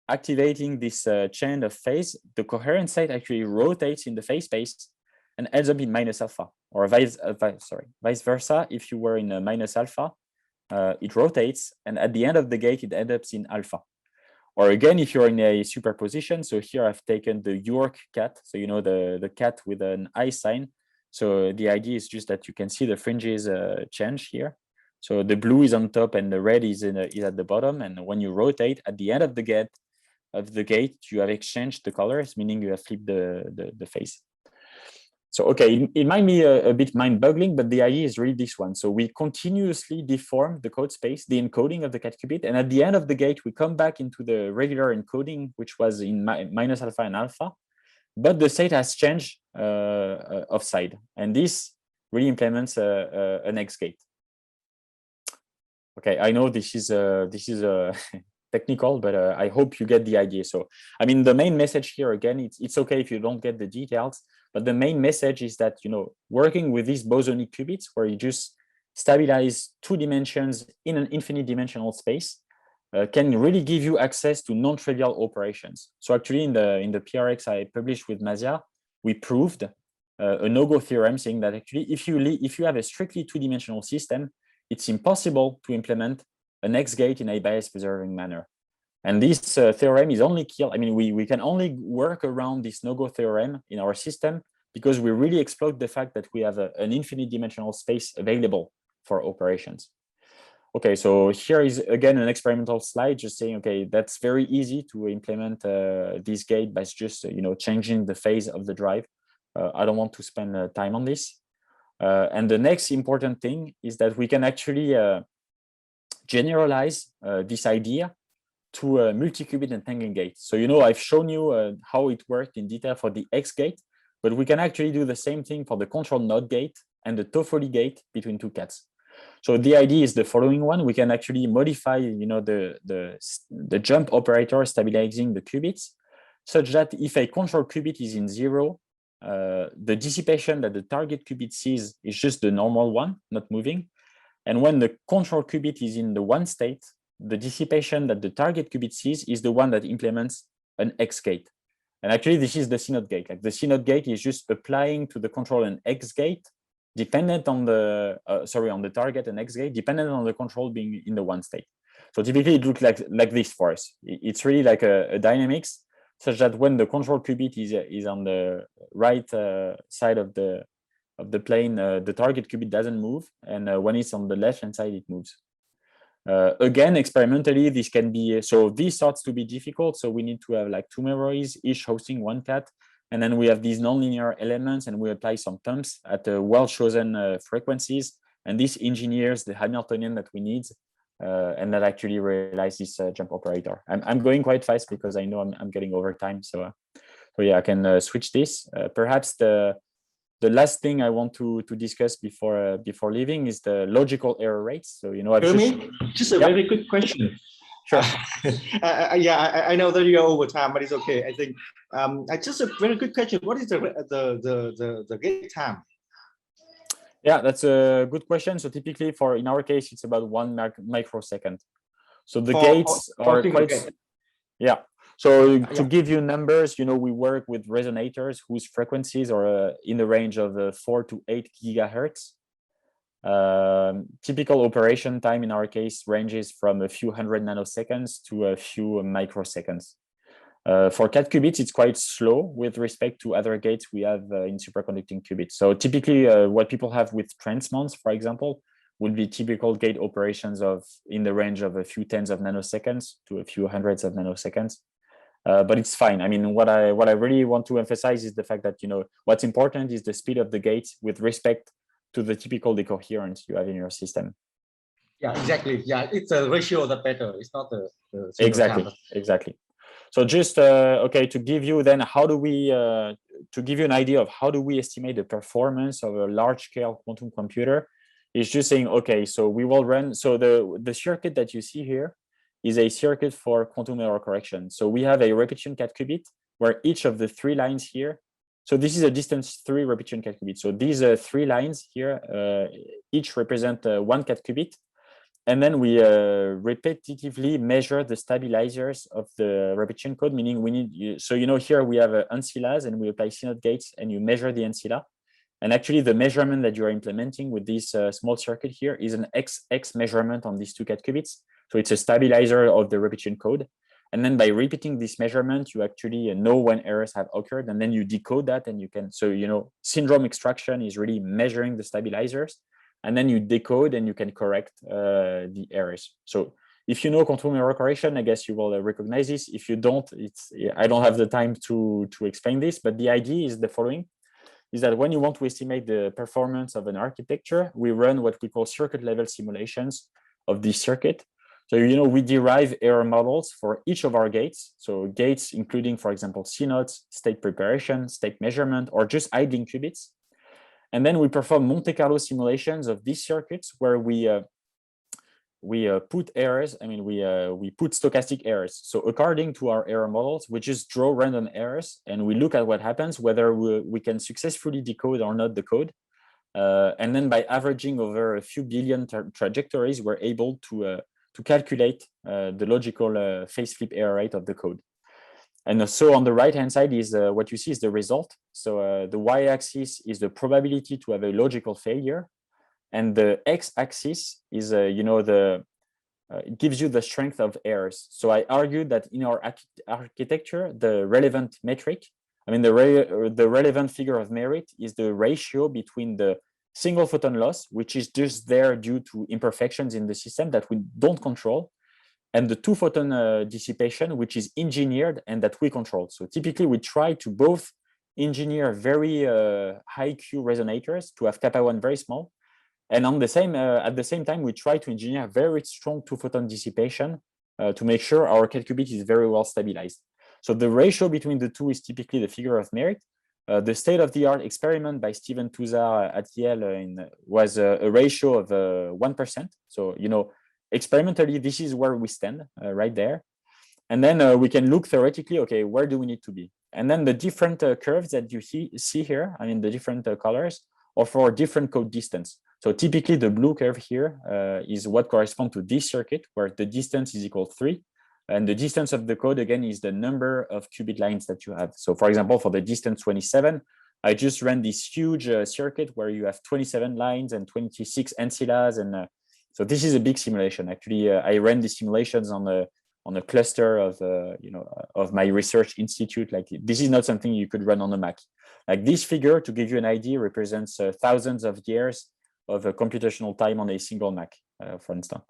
activating this chain of phase, the coherent state actually rotates in the phase space and ends up in minus alpha, or vice versa. If you were in a minus alpha, it rotates, and at the end of the gate, it ends up in alpha. Or again, if you're in a superposition, so here I've taken the York cat, so the cat with an I sign. So the idea is just that you can see the fringes change here. So the blue is on top and the red is at the bottom. And when you rotate at the end of the gate, you have exchanged the colors, meaning you have flipped the phase. So, okay, it might be a bit mind-boggling, but the idea is really this one. So we continuously deform the code space, the encoding of the cat qubit, and at the end of the gate, we come back into the regular encoding, which was in minus alpha and alpha, but the state has changed offside, and this really implements an X gate. Okay, I know this is technical, but I hope you get the idea. So, I mean, the main message here, again, it's okay if you don't get the details, but the main message is that, working with these bosonic qubits, where you just stabilize 2 dimensions in an infinite dimensional space, can really give you access to non-trivial operations. So actually, in the PRX I published with Mazia, we proved a no-go theorem saying that actually, if you have a strictly 2-dimensional system, it's impossible to implement an X gate in a bias-preserving manner. And this theorem is only killed. I mean, we can only work around this no-go theorem in our system because we really exploit the fact that we have an infinite dimensional space available for operations. Okay, so here is again an experimental slide, just saying, okay, that's very easy to implement this gate by just changing the phase of the drive. I don't want to spend time on this. And the next important thing is that we can actually generalize this idea to a multi-qubit entangling gate. So I've shown you how it worked in detail for the X gate, but we can actually do the same thing for the control NOT gate and the Toffoli gate between two cats. So the idea is the following one: we can actually modify, the jump operator stabilizing the qubits, such that if a control qubit is in 0, the dissipation that the target qubit sees is just the normal one, not moving. And when the control qubit is in the 1 state, the dissipation that the target qubit sees is the one that implements an X gate. And actually, this is the CNOT gate. Like the CNOT gate is just applying to the control an X gate, dependent on the on the target and X gate, dependent on the control being in the 1 state. So typically it looks like this for us. It's really like a dynamics, such that when the control qubit is on the right side of the plane, the target qubit doesn't move, and when it's on the left hand side, it moves. Again, experimentally, this can be, so this starts to be difficult. So we need to have like 2 memories, each hosting 1 cat. And then we have these nonlinear elements, and we apply some pumps at well-chosen frequencies. And this engineers the Hamiltonian that we need, and that actually realize this jump operator. I'm going quite fast because I know I'm getting over time. So yeah, I can switch this. Perhaps the last thing I want to discuss before leaving is the logical error rates. So Jeremy, just a very quick question. Sure. Yeah, I know that you're over time, but it's okay. I think just a very good question. What is the gate time? Yeah, that's a good question. So typically, in our case, it's about 1 microsecond. So the gates are quite. Yeah. So to give you numbers, we work with resonators whose frequencies are in the range of 4 to 8 gigahertz. Typical operation time in our case ranges from a few hundred nanoseconds to a few microseconds. For cat qubits, it's quite slow with respect to other gates we have in superconducting qubits. So typically what people have with transmons, for example, would be typical gate operations in the range of a few tens of nanoseconds to a few hundreds of nanoseconds. But it's fine. I mean, what I really want to emphasize is the fact that, what's important is the speed of the gate with respect to the typical decoherence you have in your system. Yeah, exactly. Yeah, it's a ratio that better. It's not the exactly. So just okay, to give you then to give you an idea of how do we estimate the performance of a large-scale quantum computer, is just saying, okay, so we will run. So the circuit that you see here is a circuit for quantum error correction. So we have a repetition cat qubit where each of the 3 lines here. So this is a distance 3 repetition cat qubit. So these 3 lines here each represent 1 cat qubit. And then we repetitively measure the stabilizers of the repetition code, meaning we need, so here we have ancillas and we apply CNOT gates and you measure the ancilla. And actually the measurement that you are implementing with this small circuit here is an XX measurement on these 2 cat qubits. So it's a stabilizer of the repetition code. And then by repeating this measurement, you actually know when errors have occurred, and then you decode that and you can, so, syndrome extraction is really measuring the stabilizers, and then you decode and you can correct the errors. So if you know quantum error correction, I guess you will recognize this. If you don't, I don't have the time to explain this, but the idea is the following, is that when you want to estimate the performance of an architecture, we run what we call circuit level simulations of this circuit. So, we derive error models for each of our gates. So gates including, for example, CNOTs, state preparation, state measurement, or just idling qubits. And then we perform Monte Carlo simulations of these circuits where we put errors. I mean, we put stochastic errors. So according to our error models, we just draw random errors and we look at what happens, whether we can successfully decode or not the code. And then by averaging over a few billion trajectories, we're able to calculate the logical phase flip error rate of the code. And so on the right-hand side is what you see is the result. So the y-axis is the probability to have a logical failure. And the x-axis is, it gives you the strength of errors. So I argued that in our architecture, the relevant metric, I mean, the relevant figure of merit is the ratio between the single photon loss, which is just there due to imperfections in the system that we don't control, and the 2 photon dissipation, which is engineered and that we control. So typically we try to both engineer very high Q resonators to have kappa 1 very small, and on the same at the same time we try to engineer very strong 2 photon dissipation to make sure our cat qubit is very well stabilized. So the ratio between the two is typically the figure of merit. The state-of-the-art experiment by Steven Tuzar at Yale was a ratio of 1%. So, experimentally, this is where we stand right there. And then we can look theoretically, okay, where do we need to be? And then the different curves that you see here, I mean, the different colors are for different code distance. So typically the blue curve here is what corresponds to this circuit where the distance is equal to 3. And the distance of the code, again, is the number of qubit lines that you have. So for example, for the distance 27, I just ran this huge circuit where you have 27 lines and 26 ancillas. And so this is a big simulation. Actually, I ran the simulations on a cluster of, of my research institute. Like, this is not something you could run on a Mac. Like, this figure, to give you an idea, represents thousands of years of computational time on a single Mac, for instance.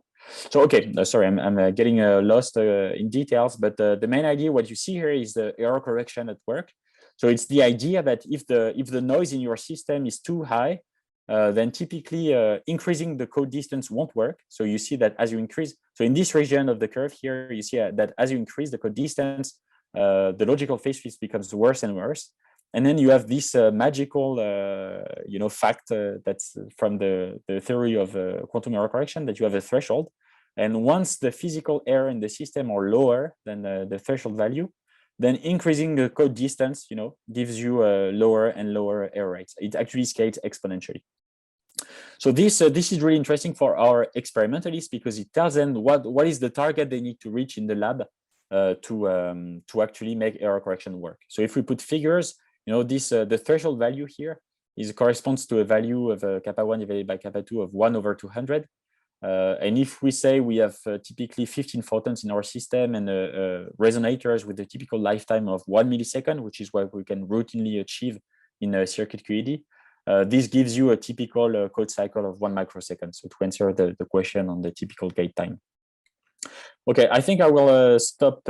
So, okay, sorry, I'm getting lost in details, but the main idea, what you see here is the error correction at work. So it's the idea that if the noise in your system is too high, then typically increasing the code distance won't work. So you see that as you increase, so in this region of the curve here, you see that as you increase the code distance, the logical phase shift becomes worse and worse. And then you have this magical, fact that's from the theory of quantum error correction, that you have a threshold. And once the physical error in the system are lower than the threshold value, then increasing the code distance, gives you lower and lower error rates. It actually scales exponentially. So this is really interesting for our experimentalists because it tells them what is the target they need to reach in the lab to actually make error correction work. So if we put figures, the threshold value here corresponds to a value of kappa 1 divided by kappa 2 of 1 over 200. And if we say we have typically 15 photons in our system and resonators with a typical lifetime of 1 millisecond, which is what we can routinely achieve in a circuit QED, this gives you a typical code cycle of 1 microsecond. So to answer the question on the typical gate time. Okay, I think I will stop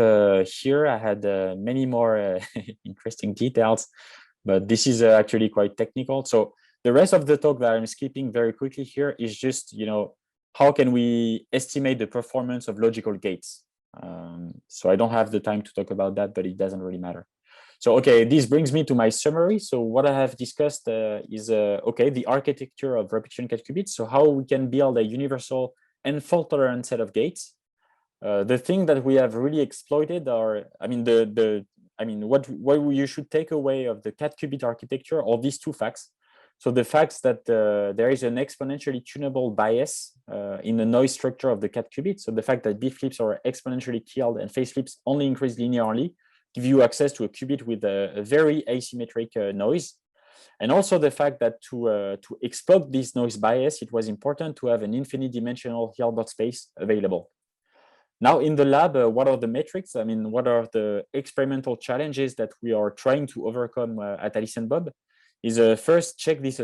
here. I had many more interesting details, but this is actually quite technical. So the rest of the talk that I'm skipping very quickly here is just, how can we estimate the performance of logical gates? So I don't have the time to talk about that, but it doesn't really matter. So, okay, this brings me to my summary. So what I have discussed is, the architecture of repetition cat qubits. So how we can build a universal and fault tolerant set of gates. The thing that we have really exploited are, what you should take away of the cat qubit architecture are these two facts. So the facts that there is an exponentially tunable bias in the noise structure of the cat qubit. So the fact that bit flips are exponentially killed and phase flips only increase linearly give you access to a qubit with a very asymmetric noise. And also the fact that to exploit this noise bias, it was important to have an infinite dimensional Hilbert space available. Now in the lab, what are the metrics? What are the experimental challenges that we are trying to overcome at Alice and Bob? Is first check this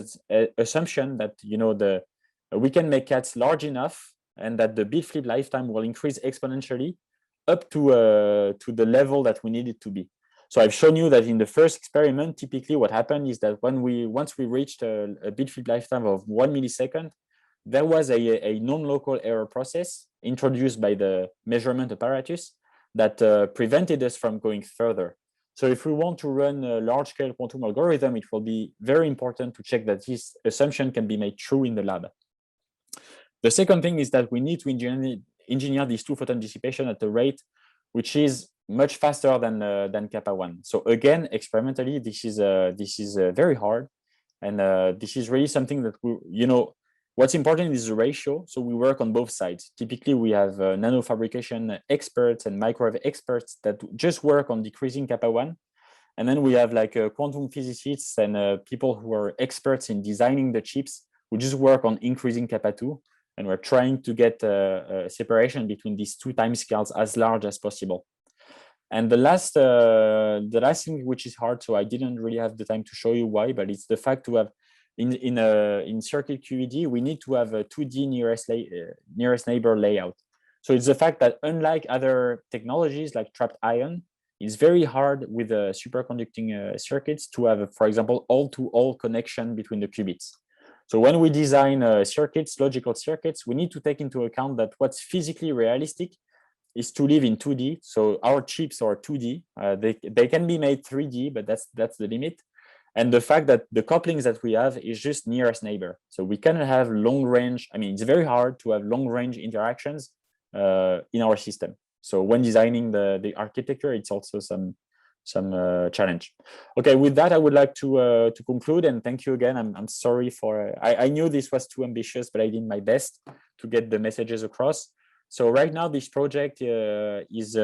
assumption that we can make cats large enough and that the bit flip lifetime will increase exponentially up to the level that we need it to be. So I've shown you that in the first experiment, typically what happened is that once we reached a bit flip lifetime of 1 millisecond, there was a non-local error process introduced by the measurement apparatus that prevented us from going further. So if we want to run a large-scale quantum algorithm, it will be very important to check that this assumption can be made true in the lab. The second thing is that we need to engineer this 2 photon dissipation at a rate which is much faster than kappa 1. So again, experimentally, this is very hard, and this is really something that what's important is the ratio. So we work on both sides. Typically, we have nanofabrication experts and microwave experts that just work on decreasing kappa 1. And then we have quantum physicists and people who are experts in designing the chips who just work on increasing kappa 2. And we're trying to get a separation between these two time scales as large as possible. And the last thing which is hard, so I didn't really have the time to show you why, but it's the fact to have in circuit QED, we need to have a 2D nearest neighbor layout. So it's the fact that unlike other technologies like trapped ion, it's very hard with superconducting circuits to have, for example, all-to-all connection between the qubits. So when we design circuits, logical circuits, we need to take into account that what's physically realistic is to live in 2D. So our chips are 2D. They can be made 3D, but that's the limit. And the fact that the couplings that we have is just nearest neighbor. So we cannot have long range. I mean, it's very hard to have long range interactions in our system. So when designing the architecture, it's also some challenge. Okay, with that, I would like to conclude and thank you again. I'm sorry for, I knew this was too ambitious, but I did my best to get the messages across. So right now, this project is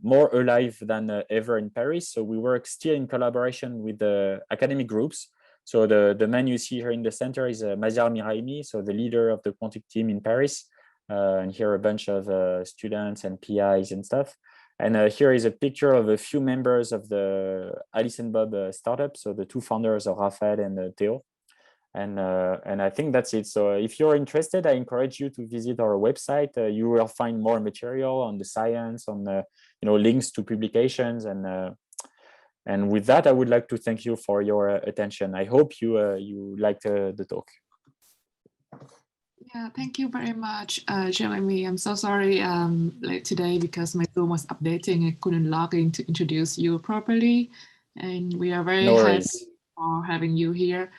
more alive than ever in Paris. So we work still in collaboration with the academic groups. So the man you see here in the center is Maziar Miraimi, so the leader of the quantic team in Paris. And here are a bunch of students and PIs and stuff. And here is a picture of a few members of the Alice and Bob startup. So the two founders are Raphael and Theo. And I think that's it. So if you're interested, I encourage you to visit our website. You will find more material on the science, on links to publications, and with that, I would like to thank you for your attention. I hope you liked the talk. Yeah, thank you very much, Jérémie. I'm so sorry late today because my Zoom was updating. I couldn't log in to introduce you properly, and we are very happy for having you here.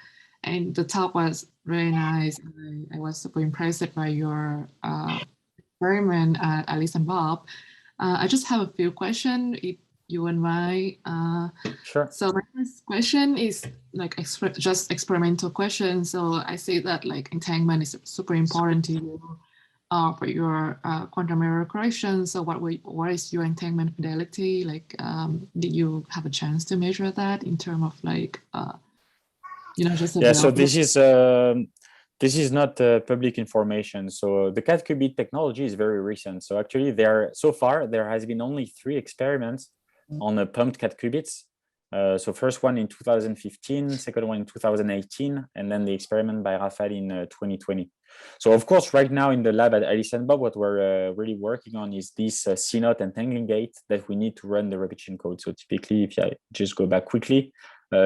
And the talk was very nice. I was super impressed by your experiment at Alice and Bob. I just have a few questions, if you and I. Sure. So my first question is like just experimental question. So I say that like entanglement is super important to you for your quantum error correction. So what is your entanglement fidelity? Like, did you have a chance to measure that in terms of like, just so this is not public information. So the cat qubit technology is very recent. So actually so far there has been only 3 experiments on pumped cat qubits. So first one in 2015, second one in 2018, and then the experiment by Raphael in 2020. So of course, right now in the lab at Alice and Bob, what we're really working on is this CNOT entangling gate that we need to run the repetition code. So typically, if I just go back quickly,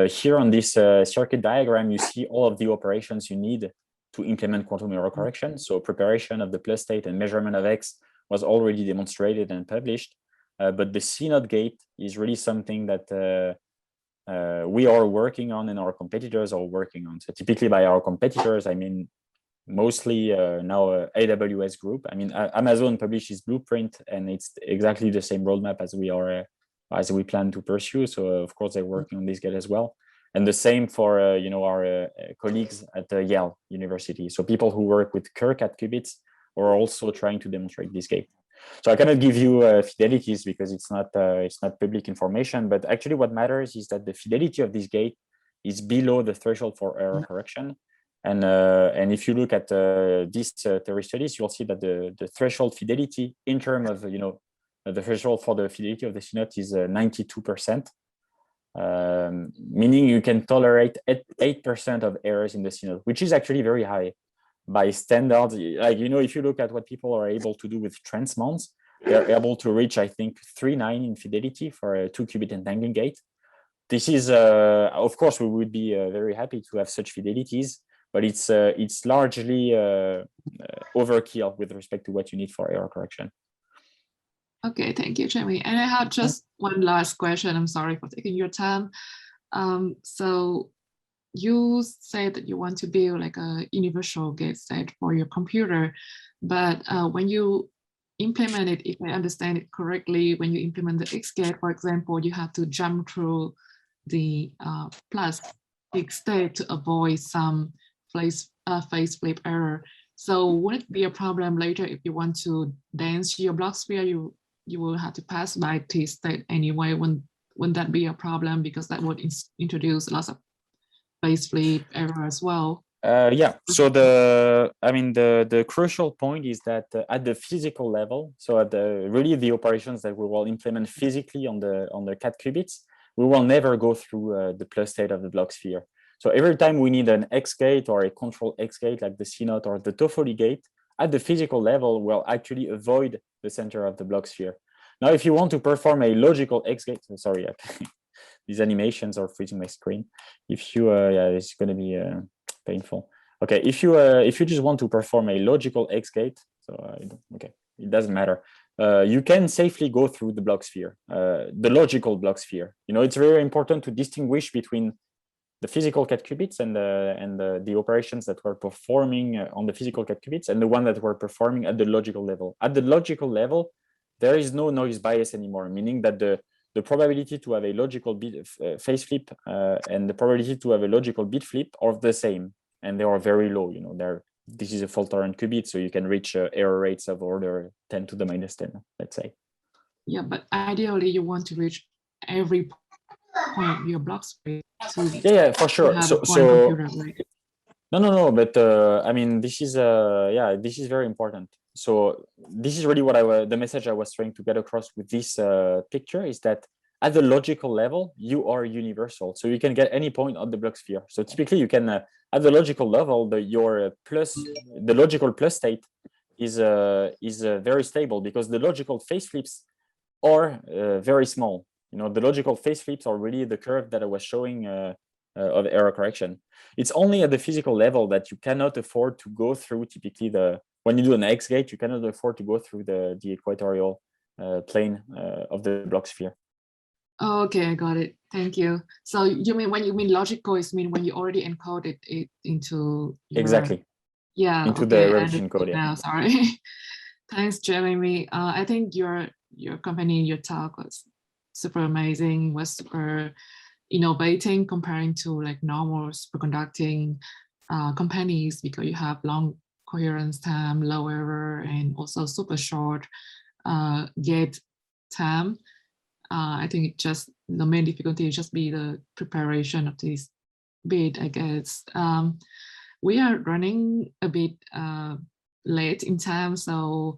here on this circuit diagram, you see all of the operations you need to implement quantum error correction. So preparation of the plus state and measurement of X was already demonstrated and published. But the CNOT gate is really something that we are working on and our competitors are working on. So typically by our competitors, I mean, mostly now AWS group. I mean, Amazon publishes Blueprint and it's exactly the same roadmap as we plan to pursue. So of course they're working on this gate as well. And the same for our colleagues at Yale University. So people who work with Kerr cat qubits are also trying to demonstrate this gate. So I cannot give you fidelities because it's not public information. But actually, what matters is that the fidelity of this gate is below the threshold for error correction. And if you look at these theory studies, you'll see that the threshold fidelity in terms of the threshold for the fidelity of the CNOT is 92%, meaning you can tolerate 8% of errors in the CNOT, which is actually very high by standards. Like, if you look at what people are able to do with transmons, they're able to reach, I think, 3.9 in fidelity for a 2-qubit entangling gate. This is, of course, we would be very happy to have such fidelities, but it's largely overkill with respect to what you need for error correction. Okay, thank you, Jérémie. And I have just one last question. I'm sorry for taking your time. So you say that you want to build like a universal gate state for your computer, but when you implement it, if I understand it correctly, when you implement the X gate, for example, you have to jump through the plus X state to avoid some phase flip error. So would it be a problem later if you want to dance your block sphere? You will have to pass by T state anyway. Wouldn't that be a problem, because that would introduce lots of phase flip error as well? Yeah. So the crucial point is that at the physical level, so at the operations that we will implement physically on the cat qubits, we will never go through the plus state of the block sphere. So every time we need an X gate or a control X gate, like the CNOT or the Toffoli gate, at the physical level, we'll actually avoid the center of the block sphere. Now, if you want to perform a logical X gate, sorry, these animations are freezing my screen. If you, yeah, it's going to be painful. Okay, if you just want to perform a logical X gate, so okay, it doesn't matter. You can safely go through the block sphere, the logical block sphere. You know, it's very important to distinguish between the physical cat qubits and the operations that we're performing on the physical cat qubits and the one that we're performing at the logical level. At the logical level, there is no noise bias anymore, meaning that the probability to have a logical bit phase flip and the probability to have a logical bit flip are the same, and they are very low. You know, this is a fault-tolerant qubit, so you can reach error rates of order 10 to the minus 10, let's say. Yeah, but ideally you want to reach every point of your block space. Yeah, for sure. So computer, right? No, but I mean, this is yeah, this is very important. So this is really what the message I was trying to get across with this picture is that at the logical level, you are universal. So you can get any point on the block sphere. So typically you can, at the logical level, the logical plus state is very stable because the logical phase flips are very small. You know, the logical phase flips are really the curve that I was showing of error correction. It's only at the physical level that you cannot afford to go through typically when you do an X gate, you cannot afford to go through the equatorial plane of the block sphere. Okay, I got it. Thank you. So you mean when you mean logical, is mean when you already encoded it into your... Exactly. Yeah. Into okay, the repetition code. Yeah. Now, sorry. Thanks, Jérémie. I think your company, your talk was super amazing. Was super innovating comparing to like normal superconducting companies, because you have long coherence time, low error, and also super short gate time. I think it just the main difficulty is just be the preparation of this bit, I guess. We are running a bit late in time, so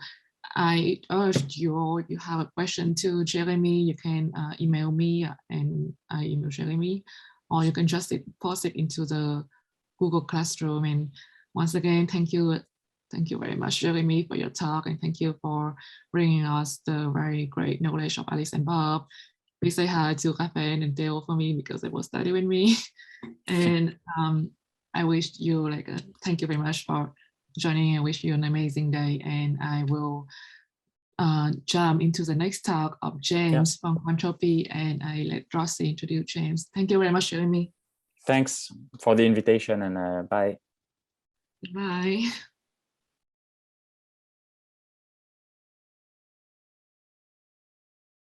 I urge you, if you have a question to Jérémie, you can email me and I email Jérémie, or you can just post it into the Google Classroom. And once again, thank you very much, Jérémie, for your talk, and thank you for bringing us the very great knowledge of Alice and Bob. Please say hi to Raphael and Dale for me because they will study with me. And I wish you thank you very much for joining. I wish you an amazing day, and I will jump into the next talk of James from Quantropy, and I let Rossi introduce James. Thank you very much, Jérémie. Thanks for the invitation, and bye. Bye.